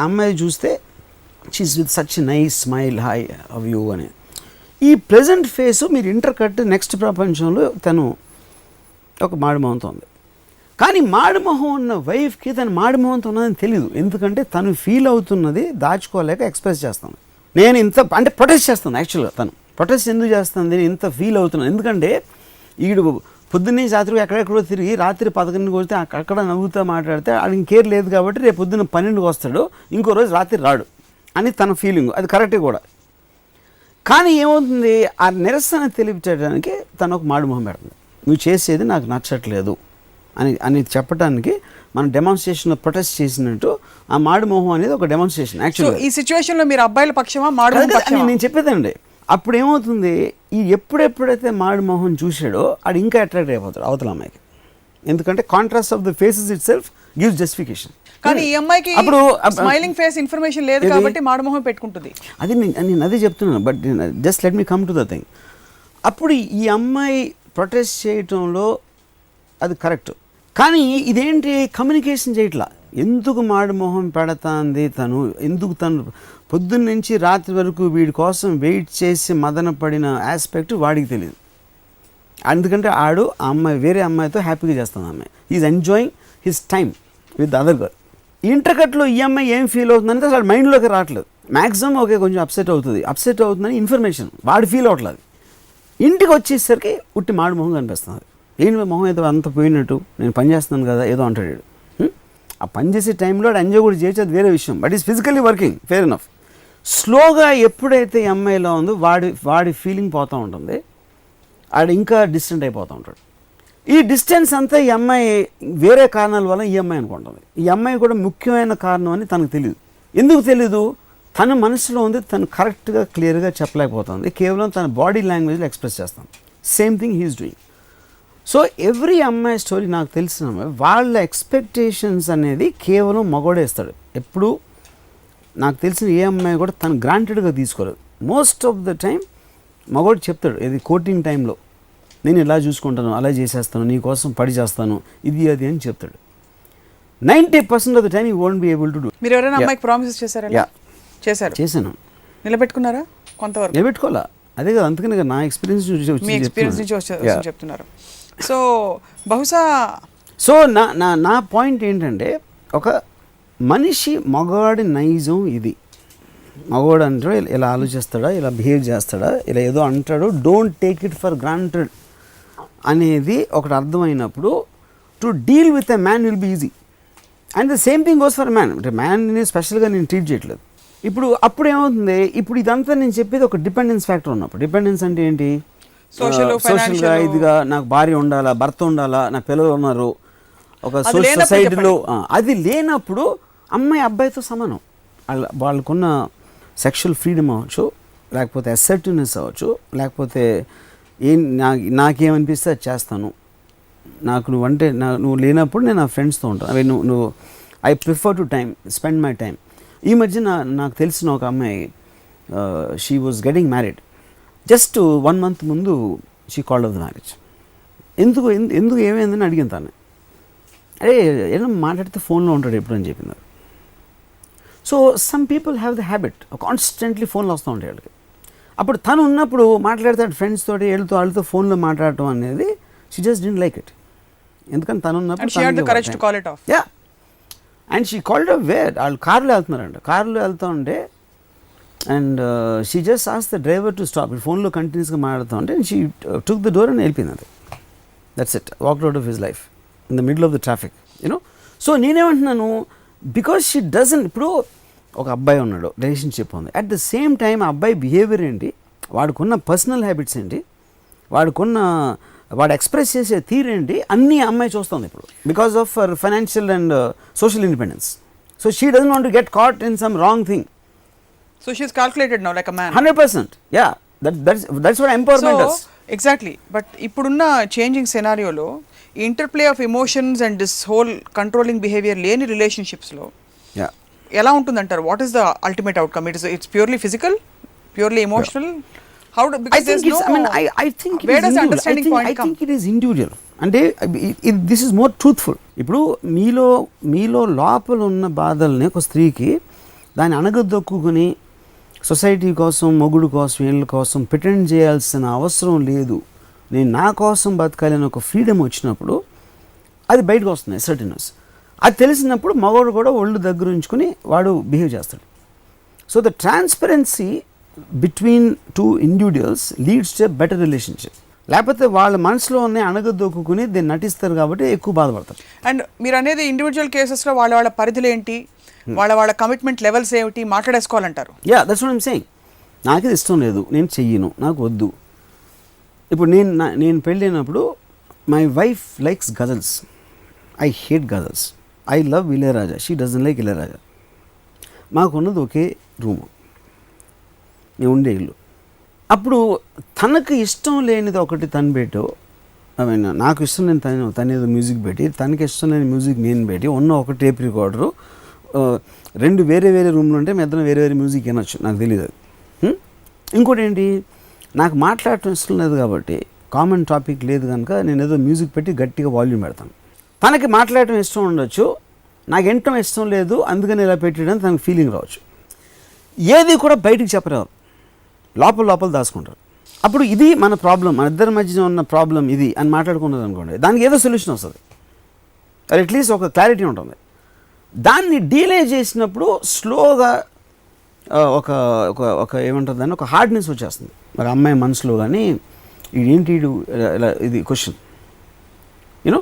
అమ్మాయి చూస్తే she's with such nice smile, hi how you అని. ఈ ప్రెజెంట్ ఫేసు మీరు ఇంటర్కట్ నెక్స్ట్ ప్రపంచంలో తను ఒక మాడిమోహంతో ఉంది. కానీ మాడిమోహం ఉన్న వైఫ్కి తను మాడిమోహంతో ఉన్నదని తెలియదు, ఎందుకంటే తను ఫీల్ అవుతున్నది దాచుకోలేక ఎక్స్ప్రెస్ చేస్తాను. నేను ఇంత అంటే ప్రొటెస్ట్ చేస్తాను. యాక్చువల్గా తను ప్రొటెస్ట్ ఎందుకు చేస్తుంది, నేను ఇంత ఫీల్ అవుతున్నాను, ఎందుకంటే ఈడు పొద్దున్నే రాత్రి ఎక్కడెక్కడో తిరిగి రాత్రి 11కి వస్తే అక్కడ నవ్వుతూ మాట్లాడితే ఆడికి కేర్ లేదు కాబట్టి రేపు పొద్దున్న 12కి వస్తాడు, ఇంకో రోజు రాత్రి రాడు అని తన ఫీలింగ్. అది కరెక్టే కూడా. కానీ ఏమవుతుంది, ఆ నిరసన తెలియచేయడానికి తను ఒక మాడిమొహం పెడుతుంది, నువ్వు చేసేది నాకు నచ్చట్లేదు అని చెప్పడానికి మనం డెమాన్స్ట్రేషన్ ప్రొటెస్ట్ చేసినట్టు ఆ మాడిమోహం అనేది ఒక డెమాన్స్ట్రేషన్. యాక్చువల్లీ ఈ సిచ్యువేషన్లో మీరు అబ్బాయిల పక్షమా మాడిమోహం పక్షమా? నేను చెప్పేదండి, అప్పుడు ఏమవుతుంది, ఈ ఎప్పుడెప్పుడైతే మాడిమోహం చూసాడో అది ఇంకా అట్రాక్ట్ అయిపోతాడు అవతల అమ్మాయికి, ఎందుకంటే contrast of the faces it self gives justification. కానీ ఈ అమ్మాయికి అప్పుడు స్మైలింగ్ ఫేస్ ఇన్ఫర్మేషన్ లేదు కాబట్టి మాడిమోహం పెట్టుకుంటుంది. అది నేను అదే చెప్తున్నాను, but just let me come to the thing. అప్పుడు ఈ అమ్మాయి ప్రొటెస్ట్ చేయటంలో అది కరెక్ట్, కానీ ఇదేంటి కమ్యూనికేషన్ చేయట్లా. ఎందుకు మాడిమోహం పెడతాంది తను, ఎందుకు తను పొద్దున్న నుంచి రాత్రి వరకు వీడి కోసం వెయిట్ చేసి మదన పడిన ఆస్పెక్ట్ వాడికి తెలియదు. ఎందుకంటే ఆడు ఆ అమ్మాయి వేరే అమ్మాయితో హ్యాపీగా చేస్తాను, అమ్మాయి is enjoying his time with other girl. ఇంటర్కట్లో ఈ అమ్మాయి ఏం ఫీల్ అవుతుందంటే అసలు మైండ్లోకి రావట్లేదు. మ్యాక్సిమం ఓకే కొంచెం అప్సెట్ అవుతుందని ఇన్ఫర్మేషన్ వాడు ఫీల్ అవ్వట్లేదు. ఇంటికి వచ్చేసరికి ఉట్టి మాడి మొహం కనిపిస్తుంది. ఏంటి మొహం ఏదో అంత పోయినట్టు, నేను పని చేస్తున్నాను కదా ఏదో అంటాడు. ఆ పని చేసే టైంలో ఎంజాయ్ కూడా చేయొచ్చు, అది వేరే విషయం, but is physically working, fair enough. స్లోగా ఎప్పుడైతే ఈ అమ్మాయిలో ఉందో వాడి ఫీలింగ్ పోతూ ఉంటుంది. ఆడు ఇంకా డిస్టెంట్ అయిపోతూ ఉంటాడు. ఈ డిస్టెన్స్ అంతా ఈ అమ్మాయి వేరే కారణాల వల్ల ఈ అమ్మాయి అనుకుంటుంది. ఈ అమ్మాయి కూడా ముఖ్యమైన కారణం అని తనకు తెలియదు. ఎందుకు తెలీదు? తన మనసులో ఉంది, తను కరెక్ట్గా క్లియర్గా చెప్పలేకపోతుంది, కేవలం తన బాడీ లాంగ్వేజ్లో ఎక్స్ప్రెస్ చేస్తాను. Same thing he's doing. So every అమ్మాయి స్టోరీ నాకు తెలిసిన అమ్మాయి వాళ్ళ ఎక్స్పెక్టేషన్స్ అనేది కేవలం మగోడేస్తాడు. ఎప్పుడు నాకు తెలిసిన ఏ అమ్మాయి కూడా తను గ్రాంటెడ్గా తీసుకోలేదు. మోస్ట్ ఆఫ్ ద టైం మగోడు చెప్తాడు, ఇది కోటింగ్ టైంలో నేను ఇలా చూసుకుంటాను, అలా చేసేస్తాను, నీ కోసం పడి చేస్తాను, ఇది అది అని చెప్తాడు. 90% of the time you won't be able to do. మీరు ఎవరైనా అమ్మాయికి ప్రామిసెస్ చేశారా? చేశాను. నిలబెట్టుకున్నారా? కొంతవరకు నిలబెట్టుకోవాలా, అదే కదా. అందుకని నా ఎక్స్పీరియన్స్ మీ ఎక్స్పీరియన్స్ నుంచి చెప్తున్నారు. సో బహుశా నా పాయింట్ ఏంటంటే, ఒక మనిషి మగవాడి నైజం ఇది. మగవాడు అంటే ఇలా ఆలోచిస్తాడా, ఇలా బిహేవ్ చేస్తాడా, ఇలా ఏదో అంటాడు, don't take it for granted అనేది ఒకటి అర్థమైనప్పుడు to deal with a man will be easy. And the same thing goes for man. అంటే మ్యాన్ని స్పెషల్గా నేను ట్రీట్ చేయట్లేదు. అప్పుడు ఏమవుతుంది, ఇప్పుడు ఇదంతా నేను చెప్పేది ఒక డిపెండెన్స్ ఫ్యాక్టర్ ఉన్నప్పుడు. డిపెండెన్స్ అంటే ఏంటి? సోషల్గా ఇదిగా నాకు భార్య ఉండాలా, భర్త ఉండాలా, నా పిల్లలు ఉన్నారు, ఒక సొసైటీలో అది లేనప్పుడు అమ్మాయి అబ్బాయితో సమానం. వాళ్ళకున్న సెక్షువల్ ఫ్రీడమ్ అవ్వచ్చు, లేకపోతే అసర్టివ్నెస్ అవ్వచ్చు, లేకపోతే నాకేమనిపిస్తే అది చేస్తాను, నాకు నువ్వు లేనప్పుడు నేను నా ఫ్రెండ్స్తో ఉంటాను, అవి నువ్వు I prefer to spend my time. ఈ మధ్య నాకు తెలిసిన ఒక అమ్మాయి, she was getting married. Just 1 month ముందు she called of the marriage. ఎందుకు ఏమైందని అడిగింది తను. అరే ఏదో మాట్లాడితే ఫోన్లో ఉంటాడు ఎప్పుడు అని చెప్పింది. So some people have the habit, constantly ఫోన్లో వస్తూ ఉంటాయి వాళ్ళకి. అప్పుడు తను ఉన్నప్పుడు మాట్లాడతాడు ఫ్రెండ్స్ తోటి, వాళ్ళతో ఫోన్లో మాట్లాడటం అనేది she just didn't like it. ఎందుకంటే తను ఉన్నప్పుడు yeah, and she called off where. వాళ్ళు కార్లో వెళ్తున్నారంట, కార్లో వెళ్తూ ఉంటే and she just asked the driver to stop. ఫోన్లో కంటిన్యూస్గా మాట్లాడుతూ ఉంటే షీ టుక్ ద డోర్ అని వెళ్ళిపోయింది. అది that's it, walked out of his life in the middle of the traffic, you know. So నేనేమంటున్నాను, బికాజ్ షీ డజంట్, ఇప్పుడు ఒక అబ్బాయి ఉన్నాడు, రిలేషన్షిప్ ఉంది, అట్ ద సేమ్ టైం ఆ అబ్బాయి బిహేవియర్ ఏంటి, వాడుకున్న పర్సనల్ హ్యాబిట్స్ ఏంటి, వాడు ఎక్స్ప్రెస్ చేసే తీరేంటి, అన్నీ అమ్మాయి చూస్తుంది ఇప్పుడు, because of for financial and social independence. So she doesn't want to get caught in some wrong thing. So she's calculated now like a man. 100%. Yeah, that's what empowerment does. Exactly. But ఇప్పుడున్న changing సినారియోలో interplay of emotions and this whole controlling behaviour లేని రిలేషన్షిప్స్లో ఎలా ఉంటుందంటారు? What is the ultimate outcome? It's purely physical, purely emotional? How do, because there's no, I think where does understanding point come? I think it is individual. అంటే this is more truthful. ఇప్పుడు మీలో లోపల ఉన్న బాధల్ని ఒక స్త్రీకి దాన్ని అణగదొక్కుని society కోసం, మొగుడు కోసం, వీళ్ళ కోసం ప్రిటెండ్ చేయాల్సిన అవసరం లేదు, నేను నా కోసం బతకాలని ఒక ఫ్రీడమ్ వచ్చినప్పుడు అది బయటకు వస్తుంది, సర్టెనెస్. అది తెలిసినప్పుడు మగవాడు కూడా ఒళ్ళు దగ్గర ఉంచుకొని వాడు బిహేవ్ చేస్తాడు. So the transparency between 2 individuals leads to better relationship. లేకపోతే వాళ్ళ మనసులో ఉన్న అణగదొక్కుని దీన్ని నటిస్తారు కాబట్టి ఎక్కువ బాధపడతారు. అండ్ మీరు అనేది ఇండివిజువల్ కేసెస్లో వాళ్ళ పరిధులు ఏంటి, వాళ్ళ కమిట్మెంట్ లెవెల్స్ ఏమిటి మాట్లాడేసుకోవాలంటారు. Yeah, that's what I'm saying. నాకు ఇది ఇష్టం లేదు, నేను చెయ్యను, నాకు వద్దు. ఇప్పుడు నేను పెళ్ళైనప్పుడు my wife likes ghazals, I hate ghazals, I love Ilaiyaraaja, she doesn't like Ilaiyaraaja. మాకున్నది ఒకే రూము, మేము ఉండే ఇల్లు. అప్పుడు తనకు ఇష్టం లేనిది ఒకటి తను పెట్టు, ఐ మీన్ నాకు ఇష్టం లేని తనేదో మ్యూజిక్ పెట్టి, తనకి ఇష్టం లేని మ్యూజిక్ నేను పెట్టి, ఉన్న ఒక టేప్ రికార్డరు, 2 వేరే రూమ్లు ఉంటే మీ ఇద్దరం వేరే మ్యూజిక్ వినొచ్చు, నాకు తెలియదు అది. ఇంకోటి ఏంటి, నాకు మాట్లాడటం ఇష్టం లేదు కాబట్టి, కామన్ టాపిక్ లేదు కనుక నేను ఏదో మ్యూజిక్ పెట్టి గట్టిగా వాల్యూమ్ పెడతాను. తనకి మాట్లాడటం ఇష్టం ఉండొచ్చు, నాకు వినటం ఇష్టం లేదు అందుకని ఇలా పెట్టడం తనకు ఫీలింగ్ రావచ్చు. ఏది కూడా బయటికి చెప్పరారు, లోపల దాచుకుంటారు. అప్పుడు ఇది మన ప్రాబ్లం, మన ఇద్దరి మధ్య ఉన్న ప్రాబ్లం ఇది అని మాట్లాడుకున్నది అనుకోండి, దానికి ఏదో సొల్యూషన్ వస్తుంది, అది అట్లీస్ట్ ఒక క్లారిటీ ఉంటుంది. దాన్ని డీలే చేసినప్పుడు స్లోగా ఒక ఏమంటుంది దాన్ని, ఒక హార్డ్నెస్ వచ్చేస్తుంది ఒక అమ్మాయి మనసులో. కానీ ఇదేంటి ఇలా ఇది క్వశ్చన్, యూనో.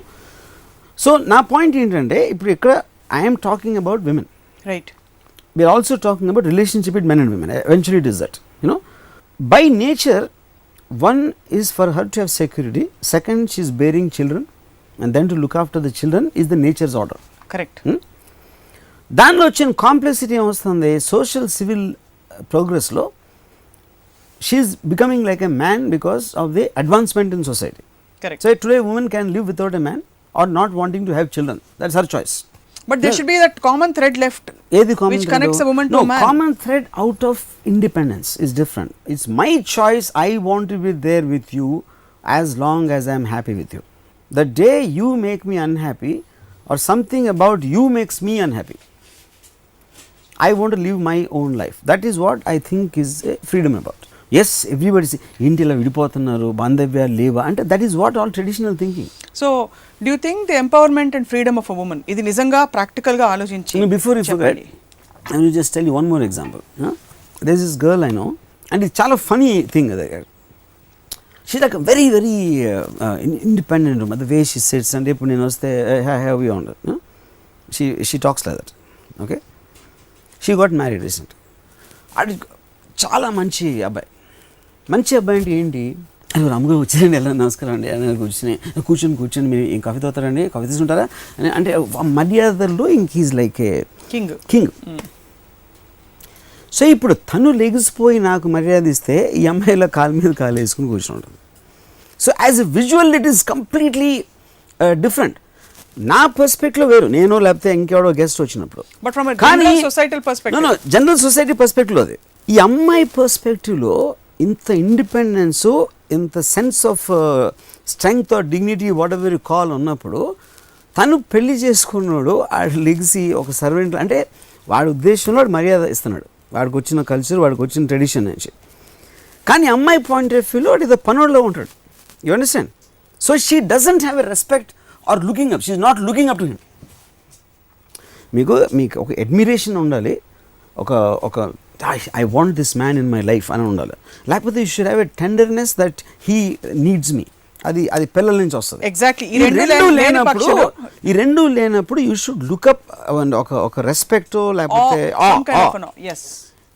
సో నా పాయింట్ ఏంటంటే, ఇప్పుడు ఇక్కడ I'm talking about women, right? We're also talking about relationship with men and women. Eventually it is that, you know. By nature one is for her to have security, second she is bearing children and then to look after the children is the nature's order. Correct. దానిలో వచ్చిన complexity ఏమొస్తుంది, social civil ప్రోగ్రెస్లో she is becoming like a man because of the advancement in society. Correct. So today women can live without a man or not wanting to have children, that's her choice. But there should be that common thread left, ఏది common which connects a woman to no, a man. common thread out of independence is different. It's my choice, I want to be there with you as long as I am happy with you. The day you make me unhappy or something about you makes me unhappy, I want to live my own life. That is what I think is freedom about. Yes, everybody say ఇంటి ఇలా విడిపోతున్నారు, బాంధవ్యాలు లేవా అంటే that is what all traditional thinking. So do you think the empowerment and freedom of a woman ఇది నిజంగా practical గా ఆలోచించి Before you forget, I will just tell you one more example. There is this girl I know and it's చాలా funny thing. She's like a very independent woman. The way she sits and ఇప్పుడు నేను వస్తే have you on she talks like that. Okay, she got married recently. అది చాలా మంచి అబ్బాయి. మంచి అబ్బాయి అంటే ఏంటి, రాముగారు వచ్చారండి, ఎలా నమస్కారం అండి అని కూర్చొని మీరు ఏం కాఫీ తాగుతారండి, కాఫీ తీసుకుంటారా అని అంటే మర్యాదల్లో ఇంక is like a king. So ఇప్పుడు తను లెగిసిపోయి నాకు మర్యాద ఇస్తే ఈ అమ్మాయిల కాలు మీద కాలు వేసుకుని కూర్చొని ఉంటుంది. So as a visual it is completely different. నా పర్స్పెక్టివ్ వేరు, నేను లేకపోతే ఇంకెవడో గెస్ట్ వచ్చినప్పుడు, కానీ జనరల్ సొసైటీ పర్స్పెక్టివ్లో అది. ఈ అమ్మాయి పర్స్పెక్టివ్లో ఇంత ఇండిపెండెన్స్, ఇంత sense of strength or dignity whatever you call ఉన్నప్పుడు తను పెళ్లి చేసుకున్నాడు, వాడు లెగిసి ఒక సర్వెంట్ అంటే వాడి ఉద్దేశంలో వాడు మర్యాద ఇస్తున్నాడు, వాడికి వచ్చిన కల్చర్, వాడికి వచ్చిన ట్రెడిషన్ నుంచి. కానీ అమ్మాయి పాయింట్ ఆఫ్ వ్యూలో వాడు ఇది పనుల్లో ఉంటాడు. You understand? So she doesn't have a respect or looking up, she is not looking up to him. మీకు ఒక అడ్మిరేషన్ ఉండాలి, ఒక I want this man in my life అని ఉండాలి. లేకపోతే you should have a tenderness that he needs me. అది పిల్లల నుంచి వస్తుంది. ఎగ్జాక్ట్లీ. ఈ రెండు లేనప్పుడు యూ షుడ్ లుక్ అప్ ఒక రెస్పెక్ట్, లేకపోతే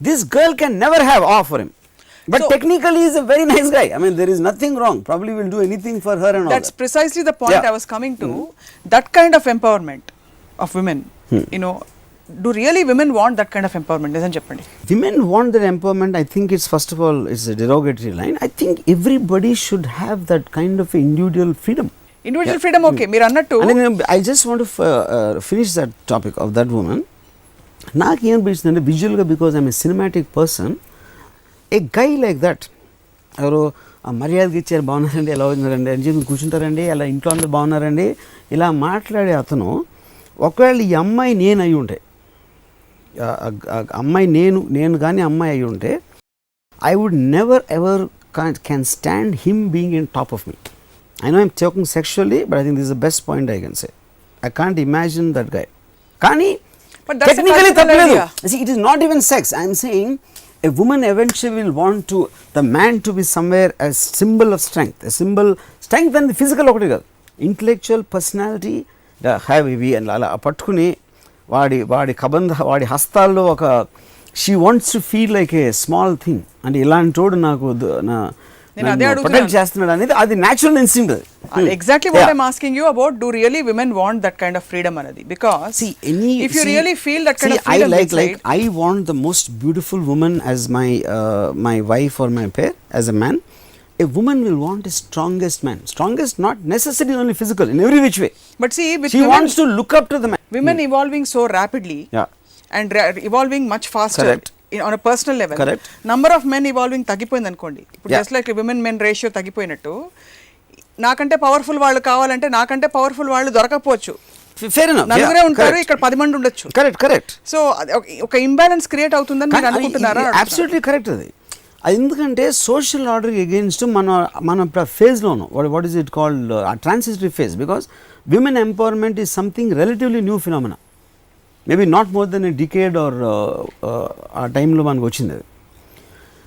this girl can never have of for him. But technically he is a very nice guy. I mean, there is nothing wrong. Probably will do anything for her and all that. That's precisely the point I was coming to. That kind of empowerment of women, you know, do really women want that kind of empowerment? Doesn't Japan? Women want that empowerment. I think it's, first of all, it's a derogatory line. I think everybody should have that kind of individual freedom. Individual freedom, okay. Meer annattu. I just want to finish that topic of that woman. Naaku em anpistundante visual ga, because I'm a cinematic person. A guy like that, ఎవరు మర్యాదకి ఇచ్చారు, బాగున్నారండి, ఎలా ఉన్నారండి అని చెప్పి కూర్చుంటారండి, అలా ఇంట్లో అందరూ బాగున్నారండి ఇలా మాట్లాడే అతను, ఒకవేళ ఈ అమ్మాయి నేను అయి ఉంటే, అమ్మాయి నేను కానీ అమ్మాయి అయి ఉంటే, I would never ever can stand him being in top of me. I know I'm talking sexually, but I think this is the best point I can say. I can't imagine that guy. కానీ technically తప్పలేదు. It is not even sex. I'm saying a woman eventually will want to the man to be somewhere as symbol of strength, a symbol strength and the physical okati kaadu, intellectual personality the have we and ala pattukuni vaadi kabandha vaadi hastallo oka, she wants to feel like a small thing and ilantodu naaku na నేను అదే అడుగుతున్నాను, అది natural instinct. Exactly what I'm asking you about. Do really women want that kind of freedom anadi? Because if you really feel that kind of freedom, I want the most beautiful woman as my wife or my pair. As a man, a woman will want the strongest man. Strongest not necessarily only physical, in every which way. But see, with she wants to look up to the man. Women evolving so rapidly, and evolving much faster. Correct. On a personal level. Correct. Number of men evolving తగ్గిపోయింది అనుకోండి. ఇప్పుడు just like women men ratio తగ్గిపోయినట్టు, నాకంటే powerful వాళ్ళు కావాలంటే నాకంటే powerful వాళ్ళు దొరకకపోవచ్చు. Fair enough. నలుగురే ఉంటారు, ఇక్కడ 10 మంది ఉండొచ్చు. కరెక్ట్. సో ఒక ఇంబ్యాలెన్స్ క్రియేట్ అవుతుందని మీరు అనుకుంటున్నారా? Absolutely correct. అది ఎందుకంటే సోషల్ ఆర్డర్ అగేన్స్ట్ మన ఫేజ్లో ఉన్నాం. What is it called transitory phase, because women empowerment is something relatively new phenomena. Maybe not more than a decade are ఆ టైంలో మనకు వచ్చింది అది.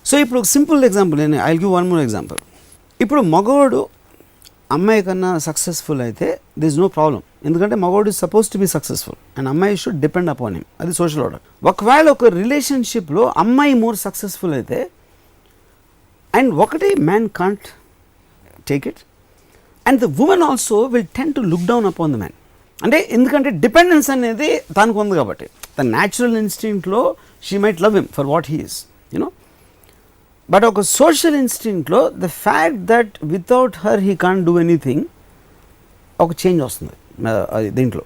సో ఇప్పుడు ఒక సింపుల్ ఎగ్జాంపుల్, నేను I give one more example. ఇప్పుడు మగవాడు అమ్మాయి కన్నా సక్సెస్ఫుల్ అయితే దిర్ ఇస్ నో ప్రాబ్లం, ఎందుకంటే మగవాడు is supposed to be successful and అమ్మాయి షుడ్ డిపెండ్ అపాన్ హిమ్. అది సోషల్ ఆర్డర్. ఒకవేళ ఒక రిలేషన్షిప్లో అమ్మాయి మోర్ సక్సెస్ఫుల్ అయితే అండ్ ఒకటి man can't take it and the woman also will tend to look down upon the man. అంటే ఎందుకంటే డిపెండెన్స్ అనేది తనకు ఉంది కాబట్టి తన న్యాచురల్ ఇన్స్టింక్ట్లో she might love him for what he is you know. But ఒక సోషల్ ఇన్స్టింక్ట్లో the fact that without her he can't do anything ఒక చేంజ్ వస్తుంది అది దీంట్లో.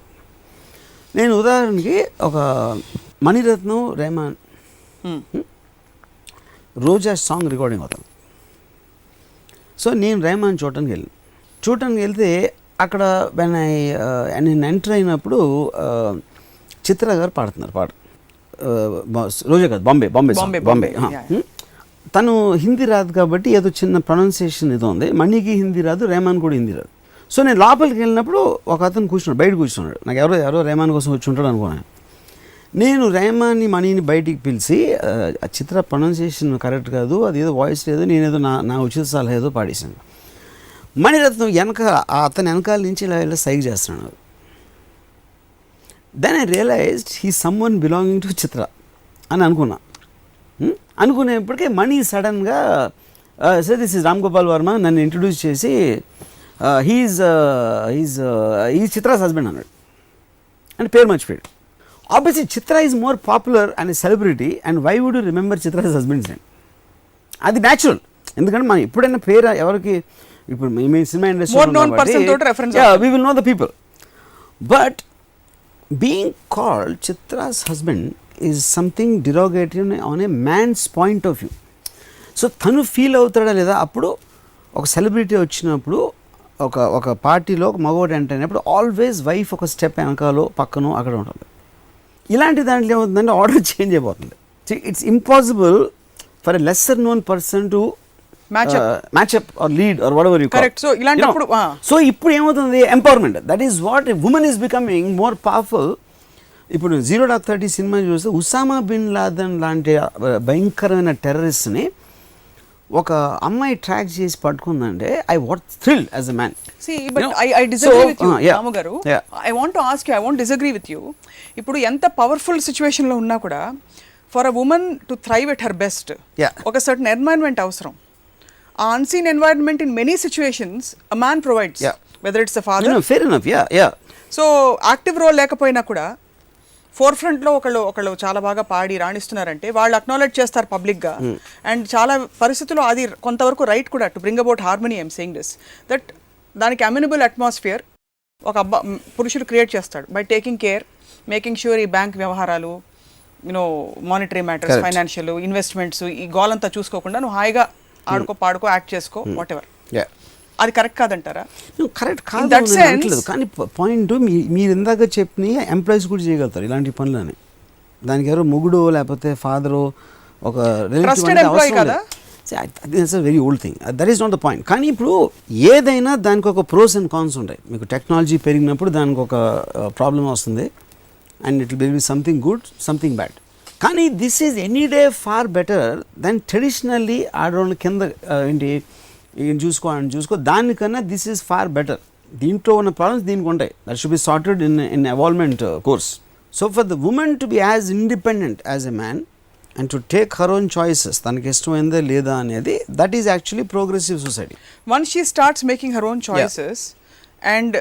నేను ఉదాహరణకి ఒక మణిరత్నం రెహమాన్ రోజా సాంగ్ రికార్డింగ్ అవుతాను. సో నేను రెహమాన్ చూడటానికి వెళ్తే అక్కడ నేను ఎంటర్ అయినప్పుడు చిత్ర గారు పాడుతున్నారు రోజా కాదు బాంబే. తను హిందీ రాదు కాబట్టి ఏదో చిన్న ప్రొనౌన్సియేషన్ ఏదో ఉంది. మణికి హిందీ రాదు, రెహమాన్ కూడా హిందీ రాదు. సో నేను లోపలికి వెళ్ళినప్పుడు ఒక అతను కూర్చున్నాడు, బయట కూర్చున్నాడు. నాకు ఎవరో రెహమాన్ కోసం వచ్చి ఉంటాడు అనుకున్నాను. నేను రెహమాన్ని మణిని బయటికి పిలిచి ఆ చిత్ర ప్రొనౌన్సియేషన్ కరెక్ట్ కాదు, అది ఏదో వాయిస్ లేదు, నేనేదో నా ఉచిత సలహా ఏదో పాడేశాను. మణిరత్నం అతని వెనకాల నుంచి ఇలా సైగ్ చేస్తున్నాడు. Then I realized he someone belonging to Chitra అని అనుకునేప్పటికే మణి సడన్గా sir this is Ram Gopal Varma నన్ను ఇంట్రడ్యూస్ చేసి హీఈస్ చిత్రాస్ హస్బెండ్ అన్నాడు. అంటే పేరు మర్చిపోయాడు. Obviously Chitra is more popular and celebrity and why would you remember Chitra's husband's name? అది న్యాచురల్. ఎందుకంటే మనం ఎప్పుడైనా పేరు ఎవరికి ఇప్పుడు మీ cinema industry we will know the people. But being called Chitra's husband is something derogatory on a man's point of view. So తను feel అవుతాడా లేదా? అప్పుడు ఒక సెలబ్రిటీ వచ్చినప్పుడు ఒక పార్టీలో ఒక మగవాడు ఎంటర్ అయినప్పుడు ఆల్వేస్ వైఫ్ ఒక స్టెప్ వెనకాలో పక్కనో అక్కడ ఉంటుంది. ఇలాంటి దాంట్లో ఏమవుతుందంటే ఆర్డర్ చేంజ్ అయిపోతుంది. It's impossible for a lesser known person to మ్యాచ్అప్ are lead are what ever you call. So ఇప్పుడు ఏమవుతుంది? Empowerment. That is what a woman is becoming more powerful. ఇప్పుడు 0:30 సినిమా చూస్తే ఉసామా బిన్ లాదెన్ లాంటి భయంకరమైన టెర్రరిస్ట్ని ఒక అమ్మాయి track చేసి పట్టుకుందంటే I what thrill as a man. I disagree with you, Ramu గారు. I want to ask you, I won't disagree with you. ఇప్పుడు ఎంత పవర్ఫుల్ సిచ్యువేషన్లో ఉన్నా కూడా for a woman to thrive at her best ఒక సర్టన్ ఎన్వైరన్మెంట్ అవసరం. ఆ unseen environment in many situations a man provides, whether it's a father. Fair enough. So active role లేకపోయినా కూడా ఫోర్ ఫ్రంట్లో ఒకళ్ళు చాలా బాగా పాడి రాణిస్తున్నారంటే వాళ్ళు అక్నాలెడ్జ్ చేస్తారు పబ్లిక్గా. అండ్ చాలా పరిస్థితుల్లో అది కొంతవరకు రైట్ కూడా to bring about harmony. I'm saying this that దానికి అమ్యూనబుల్ అట్మాస్ఫియర్ ఒక పురుషుడు క్రియేట్ చేస్తాడు by taking care, making sure ఈ బ్యాంక్ వ్యవహారాలు, you know monetary matters, financial investments, ఈ గోలంతా చూసుకోకుండా నువ్వు హాయిగా ఆడుకో, పాడుకో, యాక్ట్ చేసుకో, వాట్ ఎవర్. అది కరెక్ట్ కాదంటారా? కరెక్ట్ కాదు అనట్లేదు, కానీ పాయింట్ మీరు ఇందాక చెప్పిన ఎంప్లాయీస్ కూడా చేయగలుగుతారు ఇలాంటి పనులని. దానికి ఎవరో మొగుడు లేకపోతే ఫాదరు ఒక very old thing. That is not the point. కానీ ఇప్పుడు ఏదైనా దానికి ఒక ప్రోస్ అండ్ కాన్స్ ఉంటాయి. మీకు టెక్నాలజీ పెరిగినప్పుడు దానికి ఒక ప్రాబ్లం వస్తుంది and it will be something good, something bad. కానీ this is any day far better than traditionally ఆడవాళ్ళ కింద ఏంటి చూసుకో దానికన్నా దిస్ ఈజ్ ఫార్ బెటర్. దీంట్లో ఉన్న ప్రాబ్లమ్స్ దీనికి ఉంటాయి. That should be sorted in evolvement course. So for the woman to be as independent as a man and to take her own choices, తనకి ఇష్టమైందే లేదా అనేది, that is actually progressive society. Once she starts making her own choices and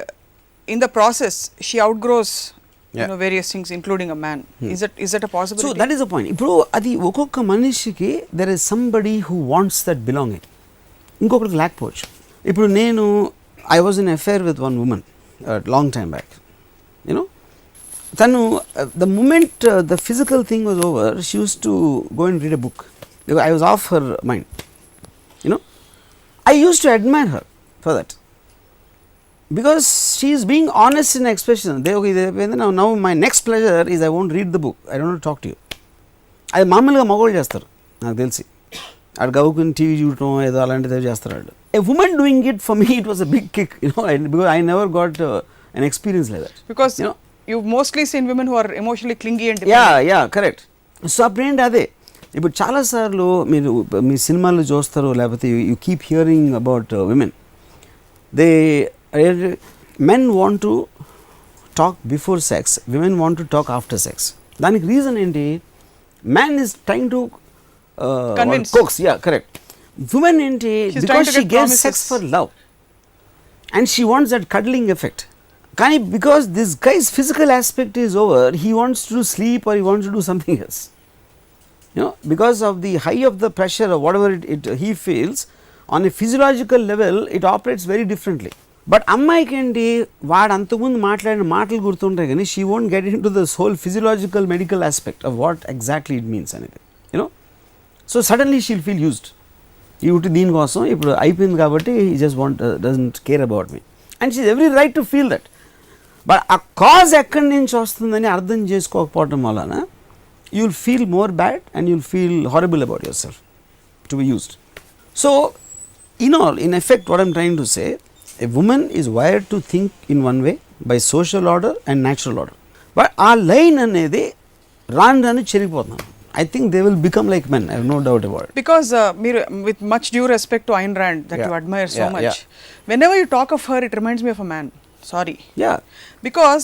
in the process she outgrows various things including a man. Is that a possibility? So that is the point. ఇప్పుడు అది ఒక్కొక్క మనిషికి there is somebody who wants that belonging, ఇంకొకరికి లేకపోవచ్చు. ఇప్పుడు నేను I was in affair with one woman long time back. You know తను the moment the physical thing was over she used to go and read a book. I was of her mind. You know I used to admire her for that because she is being honest in expression. Now my next pleasure is I won't read the book, I don't want to talk to you. అది మామూలుగా మగవాళ్ళు చేస్తారు నాకు తెలిసి. ఆడు గవ్వుకుని TV చూడటం ఏదో అలాంటిది చేస్తారు వాళ్ళు. A woman doing it for me, it was a big kick, because I never got an experience like that. Because you've mostly seen women who are emotionally clingy and dependent. Yeah, correct. So అప్పుడేంటి అదే ఇప్పుడు చాలాసార్లు మీరు మీ సినిమాల్లో చూస్తారు, లేకపోతే you keep hearing about women. Men want to talk before sex, women want to talk after sex. దానికి రీజన్ ఏంటి? Man is trying to convince. coax, correct. woman ఏంటి She's trying because to she get gets promises. sex for love and she wants that cuddling effect. కానీ because this guy's physical aspect is over, he wants to sleep or he wants to do something else. You know, because of the high of the pressure or whatever he feels, on a physiological level it operates very differently. But అమ్మాయికి ఏంటి వాడు అంతకుముందు మాట్లాడిన మాటలు గుర్తుంటాయి కానీ she won't get into this whole physiological medical aspect of what exactly it means అనేది, you know. So suddenly she'll feel used. ఇటు దీనికోసం ఇప్పుడు అయిపోయింది కాబట్టి he just doesn't care about me and she's every right to feel that. But ఆ cause ఎక్కడి నుంచి వస్తుందని అర్థం చేసుకోకపోవటం వలన you will feel more bad and you will feel horrible about yourself to be used. So in effect what I am trying to say, a woman is wired to think in one way by social order and natural order. But ఆ line అనేది రాను చెరిగిపోతున్నాం. I think they will become like men. I have no doubt about it. Because మీరు with much due respect to Ayn Rand that you admire so much, whenever you talk of her it reminds me of a man. Sorry. Yeah. Because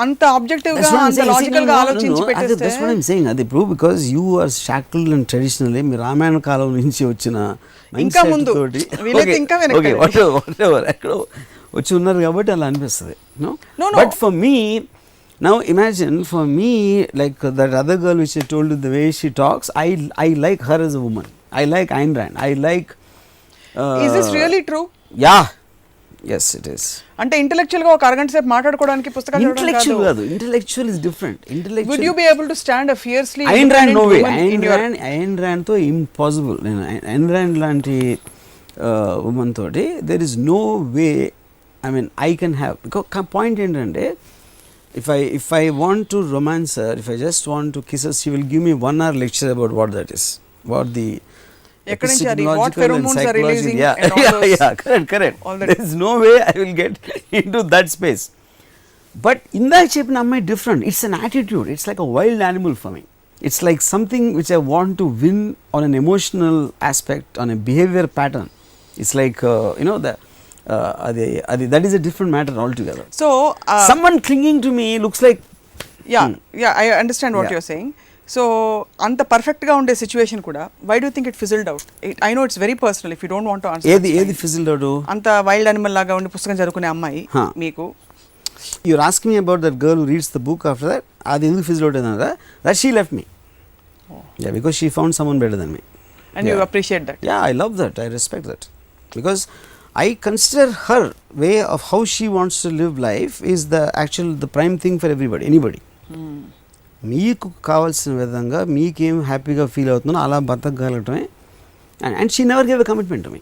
anta objective ga anta logical ga ఆలోచించి పెట్టేస్తే that's what I'm saying. అది prove because you are shackled and traditionally మీ రామాయణ కాలం నుంచి వచ్చిన ఇంకా ముందు వీలైతే ఇంకా వెనక్కి whatever ఎక్కడో వచ్చి ఉన్నారు కాబట్టి అలా అనిపిస్తుంది. No. But for me, now imagine for me, like that other girl which I told you, the way she talks, I like her as a woman. I like Ayn Rand. I like Is this really true? Yeah. Yes, it is. అంటే intellectual గా ఒక అరగంట సేపు మాట్లాడుకోవడానికి పుస్తకాలు intellectual కాదు, intellectual is different. Intellectual would you be able to stand a fiercely Ayn Rand no way. Ayn Rand తో impossible. నేను Ayn Rand లాంటి ఉమెన్ తోటి there is no way, I mean I can have, because point ఏంటంటే if I want to romance her, if I just want to kiss her, she will give me 1 hour lecture about what that is, what the ఎక్కడి నుంచి అది what pheromones are releasing and all those. correct there is no way I will get into that space. But ఇందాక చెప్పిన అమ్మాయి different. It's an attitude. It's like a wild animal for me. It's like something which I want to win on an emotional aspect, on a behavior pattern. It's like that is a different matter altogether. So someone clinging to me looks like I understand what you're saying. So అంత perfect గా ఉండే situation కూడా why do you think it fizzled out? I know it's very personal if you don't want to answer. ఏది fizzled out? అంత wild animal లాగా ఉండి పుస్తకం చదువుకునే అమ్మాయి మీకు you're asking me about that girl who reads the book after that, అది ఎందుకు fizzled out అన్నారా? That she left me. Yeah, because she found someone better than me. And you appreciate that? Yeah, I love that. I respect that. Because I consider her way of how she wants to live life is the prime thing for everybody, anybody. మీకు కావాల్సిన విధంగా మీకేం హ్యాపీగా feel అవుతుందో అలా బతకగలగటమే. And she never give a commitment to me.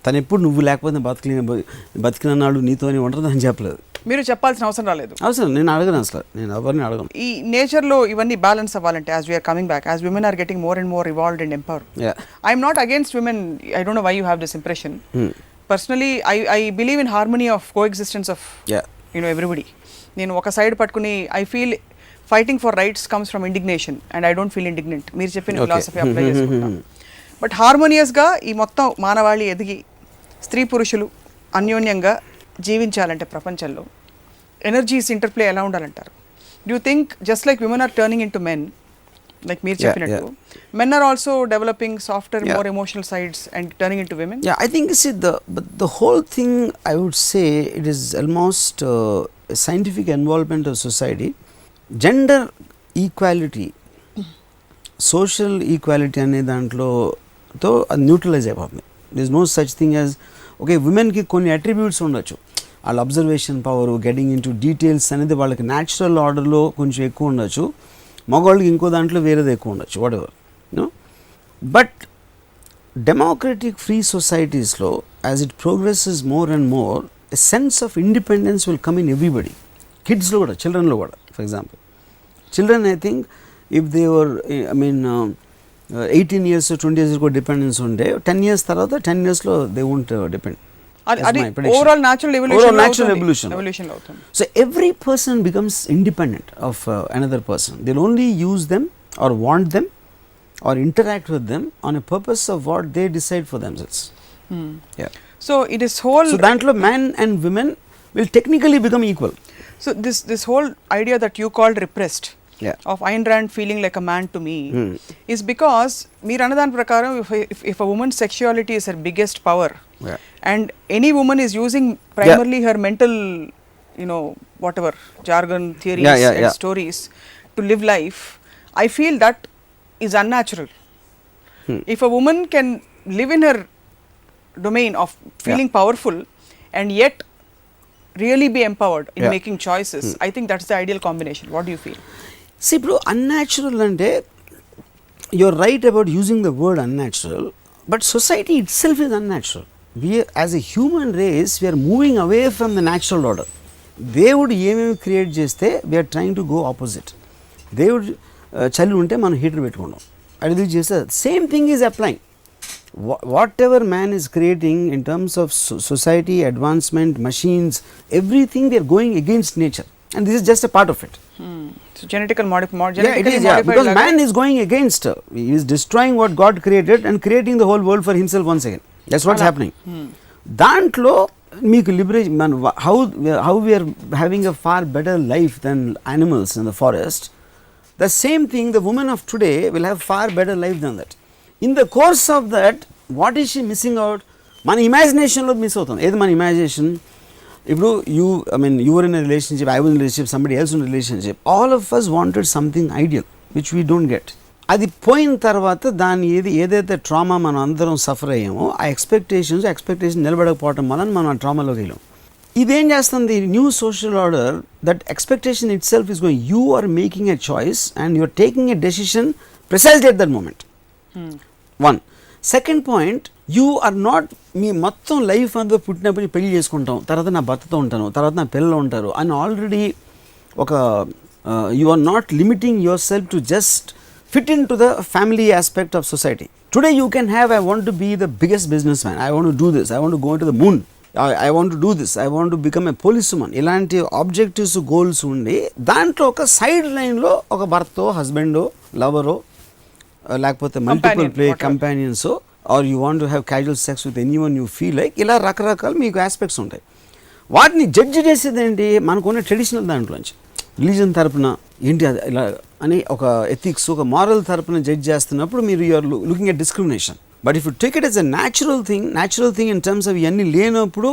తను ఎప్పుడు నువ్వు లేకపోతే బతికినాడు నీతోనే ఉంటుంది అని చెప్పలేదు. మీరు చెప్పాల్సిన అవసరం రాలేదు. అవసరం నేను అడగను, అసలు నేను ఎవరిని అడగను. ఈ నేచర్లో ఇవన్నీ బ్యాలెన్స్ అవ్వాలంటే as we are coming back, as women are getting more and more evolved and empowered. I'm not against women. I don't know why you have this impression. Personally I believe in harmony of coexistence of everybody. నేను ఒక side పట్టుకుని I feel fighting for rights comes from indignation and I don't feel indignant. మీరు చెప్పిన philosophy apply చేసుకుంటాం. But హార్మోనియస్గా ఈ మొత్తం మానవాళి ఎదిగి స్త్రీ పురుషులు అన్యోన్యంగా జీవించాలంటే ప్రపంచంలో ఎనర్జీస్ ఇంటర్ప్లే ఎలా ఉండాలంటారు? Do you think just like women are turning into men, like మీరు చెప్పినట్టు men are also developing software more emotional sides and turning into women? I think the whole thing, I would say it is almost a scientific involvement of society. Gender equality, social equality అనే దాంట్లోతో అది neutralise అయిపోతుంది. There is no such thing as okay విమెన్కి కొన్ని attributes ఉండొచ్చు, వాళ్ళ observation power, getting into details అనేది వాళ్ళకి న్యాచురల్ ఆర్డర్లో కొంచెం ఎక్కువ ఉండొచ్చు, మగవాళ్ళకి ఇంకో దాంట్లో వేరేది ఎక్కువ ఉండొచ్చు, whatever you know. But democratic free సొసైటీస్లో as it progresses more and more a sense of independence will come in everybody. కిడ్స్లో కూడా, చిల్డ్రన్లో కూడా. For example, children, I think if they were 18 years or 20 years ago dependence unde 10 years tarvata 10 years lo they won't depend. Adi overall natural evolution avutundi. So every person becomes independent of another person. They'll only use them or want them or interact with them on a purpose of what they decide for themselves. So it is whole, so dantlo men and women will technically become equal. So this whole idea that you called repressed, Yeah. of Ayn Rand feeling like a man to me is because మీరు అన్నదాని ప్రకారం if a woman's sexuality is her biggest power Yeah. and any woman is using primarily her mental, whatever jargon, theories and stories to live life, I feel that is unnatural. If a woman can live in her domain of feeling powerful and yet really be empowered in making choices, I think that's the ideal combination. What do you feel? See, bro, unnatural ante, you're right about using the word unnatural, but society itself is unnatural. We as a human race, we are moving away from the natural order. దేవుడు ఏమేమి create చేస్తే we're trying to go opposite. దేవుడు చలి ఉంటే మనం heater పెట్టుకుంటాం, అది చేస్తే same thing is applying. Whatever man is creating in terms of society advancement, machines, everything we are going against nature, and this is just a part of it. So genetically modified. Because man is going against, he is destroying what God created and creating the whole world for himself once again. That's what's happening. దాంట్లో మీకు liberation, మన how we are having a far better life than animals in the forest. The same thing, the woman of today will have far better life than that. In the course of that, what is she missing out? మన ఇమాజినేషన్లో miss అవుతుంది. ఏది మన imagination? ఇప్పుడు you were in a relationship, I was in a relationship, somebody else in a relationship. All of us wanted something ideal, which we don't get. అది పోయిన తర్వాత దాని ఏదైతే ట్రామా మనం అందరం సఫర్ అయ్యామో, ఆ ఎక్స్పెక్టేషన్ నిలబడకపోవటం వలన మనం ఆ ట్రామాలోకి వెళ్ళాం. ఇదేం చేస్తుంది? New social order, that expectation itself is going, you are making a choice and you are taking a decision precisely at that moment. One. Second point, you are not, మీ మొత్తం life అంతా పుట్టినప్పుడు పెళ్లి చేసుకుంటాం, తర్వాత నా భర్తతో ఉంటాను, తర్వాత నా పిల్లలు ఉంటారు అని ఆల్రెడీ ఒక you are not limiting yourself to just fit into the family aspect of society. Today you can have, I want to be the biggest businessman, I want to do this, I want to go into the moon, I want to do this, I want to become a policeman. ఇలాంటి objectives, goals ఉండి దాంట్లో ఒక side లైన్లో ఒక భర్తో, హస్బెండో, లవరో, లేకపోతే multiple play కంపానియన్సో, are you want to have casual sex with anyone you feel like, ఇలా రకరకాల మీకు ఆస్పెక్ట్స్ ఉంటాయి. వాటిని జడ్జి చేసేది ఏంటి? మనకున్న ట్రెడిషనల్ దాంట్లోంచి రిలీజన్ తరపున ఏంటి అది ఇలా అని ఒక ఎథిక్స్, ఒక మారల్ తరపున జడ్జ్ చేస్తున్నప్పుడు మీరు you're looking at discrimination. But if you take it as a natural thing in terms of ఇవన్నీ లేనప్పుడు,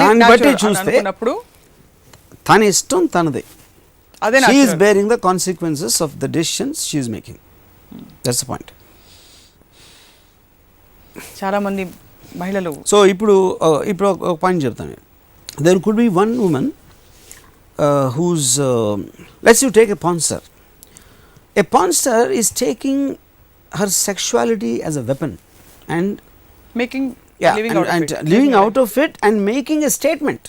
దాన్ని బట్టి చూస్తే తన ఇష్టం తనదే. She is bearing the consequences of the decisions she is making. That's the point. చాలా మంది మహిళలు. సో ఇప్పుడు ఒక పాయింట్ చెప్తాను. There could be one woman who's let's you take a porn star. A porn star is taking her sexuality as a weapon and making living out of it and making a statement.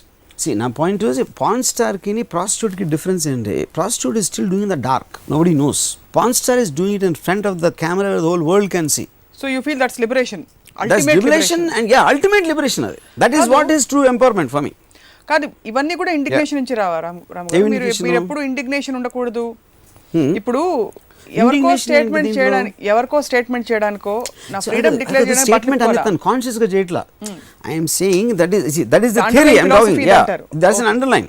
See, now point is, a porn star ki ni prostitute ki difference ende. Prostitute is still doing in the dark, nobody knows. Porn star is doing it in front of the camera where the whole world can see. So you feel that's liberation, ultimate that's liberation, and ultimate liberation. That is what is true empowerment for me. కాదు, ఇవన్నీ కూడా indignation నుంచి రావా? రామ్ గారు, మీరు ఎప్పుడు indignation ఉండకూడదు. ఇప్పుడు ఎవరికో స్టేట్మెంట్ చేయడానికో నా ఫ్రీడమ్ డిక్లేర్ చేయడానికి స్టేట్మెంట్ అనేది కాన్షియస్ గా చేయట్లా. I am saying that is the theory I am talking. That's an underline.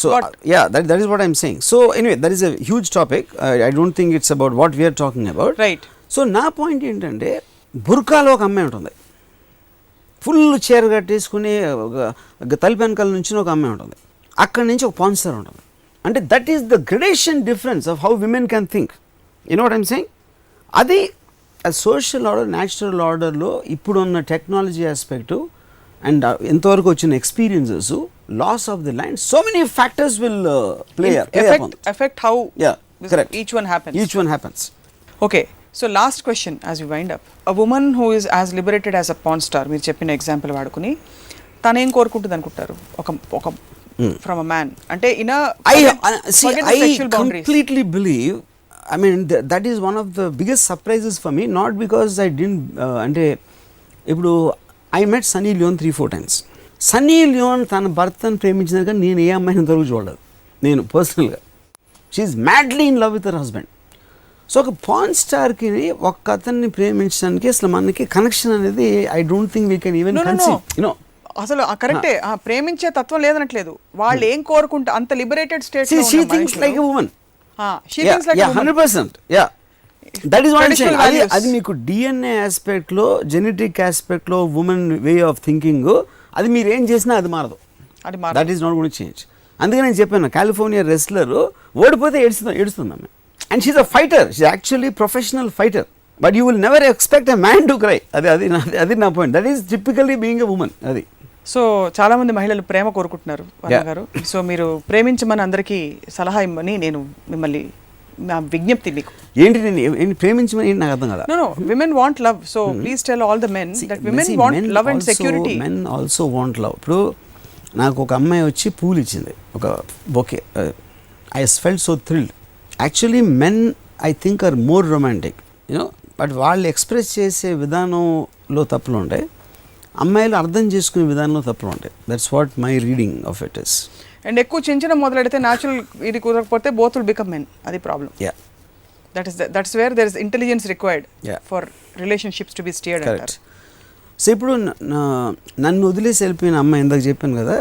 So that is what I am saying. So anyway, that is a huge topic. I don't think it's about what we are talking about. Right. So నా point ఏంటంటే, బుర్కాలో ఒక అమ్మాయి ఉంటుంది, full చీర కట్టేసుకుని తలుపు వెనకాల నుంచి ఒక అమ్మాయి ఉంటుంది, అక్కడి నుంచి ఒక పాన్ స్టార్ ఉంటుంది. అంటే that is the gradation difference of how women can think. You know what I'm saying? అది సోషల్ ఆర్డర్, న్యాచురల్ ఆర్డర్లో ఇప్పుడున్న టెక్నాలజీ ఆస్పెక్టు అండ్ ఎంతవరకు వచ్చిన experiences, loss of the land, so many factors will affect how each one happens. Okay. So last question as we wind up. A woman who is as liberated as a porn star, మీరు చెప్పిన example వాడుకుని తనేం కోరుకుంటుంది అనుకుంటారు ఒక from a man? అంటే I completely believe, I mean that is one of the biggest surprises for me, not because I didn't అంటే ఇప్పుడు I met Sunny Leone 3-4 times. Sunny Leone తన భర్తను ప్రేమించినాక నేను ఏ అమ్మాయిని ఇంతవరకు చూడలేదు నేను పర్సనల్గా. She is madly in love with her husband. So ఒక పాన్ స్టార్కి ఒక అతన్ని ప్రేమించడానికి అసలు మనకి కనెక్షన్ అనేది I don't think we can even conceive. You know, అసలు కరెక్టే, ప్రేమించే తత్వం లేదనట్లేదు. వాళ్ళు ఏం కోరుకుంటా అంత liberated state. She thinks like a woman. She thinks like 100%. Yeah, that is what Traditional అది values. అది మీకు డిఎన్ఏ ఆస్పెక్ట్లో, జెనెటిక్ ఆస్పెక్ట్లో, ఉమెన్ వే ఆఫ్ థింకింగ్, అది మీరు ఏం చేసినా అది మారదు. అది that is not good change. అందుకే నేను చెప్పాను, కాలిఫోర్నియా రెస్లర్ ఓడిపోతే ఏడుస్తుంది ఆమె. And she's a fighter, she actually professional fighter, but you will never expect a man to cry. అది నా point. That is typically being a woman. అది so చాలా మంది మహిళలు ప్రేమ కోరుకుంటున్నారు వర్మ గారు. సో మీరు ప్రేమించమని అందరికీ సలహా ఇమ్మని నేను మిమ్మల్ని నా విజ్ఞప్తి మీకు. ఏంటి నేను ప్రేమించమని ఏంటి నాకు అర్థం కదా. No, women want love. So please tell all the men that women want love and security. Men also want love. ఇప్పుడు నాకు ఒక అమ్మాయి వచ్చి పూలు ఇచ్చింది, ఒక bouquet. I felt so thrilled. Actually men I think are more romantic, you know, but వాళ్ళు express చేసే విధానంలో తప్పులు ఉంటాయి, అమ్మాయిలు అర్థం చేసుకునే విధానంలో తప్పులు ఉంటాయి. That's what my reading of it is. And ఎక్కువ చించడం మొదలెడితే న్యాచురల్ ఇది కుదరకపోతే బోత్ విల్ బికమ్ మెన్. అది problem. Yeah, that's where there is intelligence required Yeah. For relationships to be steered correct. అంటారు. సో ఇప్పుడు నన్ను వదిలేసి వెళ్ళిపోయిన అమ్మాయి, ఇందాక చెప్పాను కదా,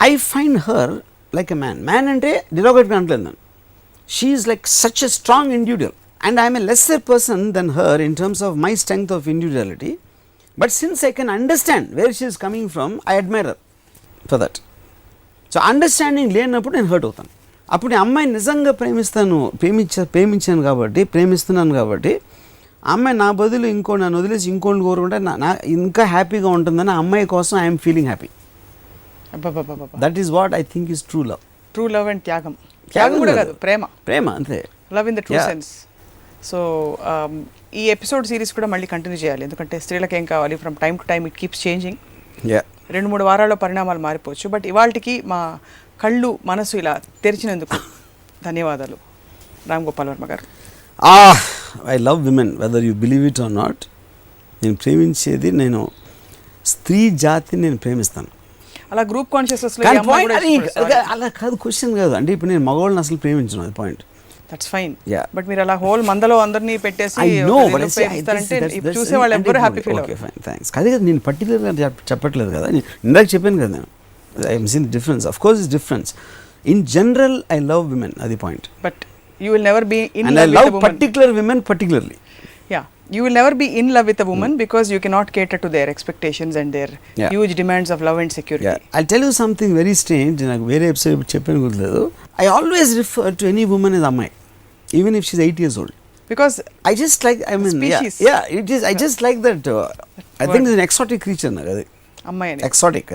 I find her like a man అంటే డిరోగేట్గా అంటలేదు నేను. She is like such a strong individual and I'm a lesser person then her in terms of my strength of individuality. But since I can understand where she is coming from, I admire her for that. So understanding లేనప్పుడు నేను hurt అవుతాను. అప్పుడు ఈ అమ్మాయిని నిజంగా ప్రేమించాను కాబట్టి, ప్రేమిస్తున్నాను కాబట్టి, ఆ అమ్మాయి నా బదులు నన్ను వదిలేసి ఇంకోటి కోరుకుంటే నా ఇంకా హ్యాపీగా ఉంటుందని ఆ అమ్మాయి కోసం I'm feeling happy. That is what I think is true love. True love and త్యాగం. త్యాగం కూడా కాదు, ప్రేమ అంతే. Love in the true sense. So ఈ ఎపిసోడ్ సిరీస్ కూడా మళ్ళీ కంటిన్యూ చేయాలి, ఎందుకంటే స్త్రీలకు ఏం కావాలి, from time to time it keeps changing. 2-3 వారాల్లో పరిణామాలు మారిపోవచ్చు. బట్ ఇవాళకి మా కళ్ళు మనసు ఇలా తెరిచినందుకు ధన్యవాదాలు రామ్ గోపాల్ వర్మ గారు. I love women whether you believe it or not. నేను ప్రేమించేది, నేను స్త్రీ జాతిని నేను ప్రేమిస్తాను. అలా గ్రూప్ కాన్షియస్నెస్ అలా కాదు, క్వశ్చన్ కాదు. అంటే ఇప్పుడు నేను మగవాళ్ళని అసలు ప్రేమించను, అది point. That's fine. Yeah. But మీరు అలా హోల్ మందలో అందరినీ పెట్టేసి చూసే వాళ్ళు ఎవ్వరు హ్యాపీ ఫీల్ అవ్వరు. థ్యాంక్స్. కాదు కదా, నేను పర్టికులర్గా చెప్పట్లేదు కదా, నేను ఇందాక చెప్పాను కదా, నేను I'm seen difference. Of course is difference. In general I love women, అది point. But you will never be in and I love particular women particularly. Yeah, you will never be in love with a woman because you cannot cater to their expectations and their huge demands of love and security. Yeah, I'll tell you something very strange. నాకు వేరే episode చెప్పాను గుర్తులేదు. I always refer to any woman as అమ్మాయి, even if she's 8 years old. Because I just like, I mean, species. yeah, it is. I just like that. I think it's an exotic creature. అమ్మాయి అని Exotic.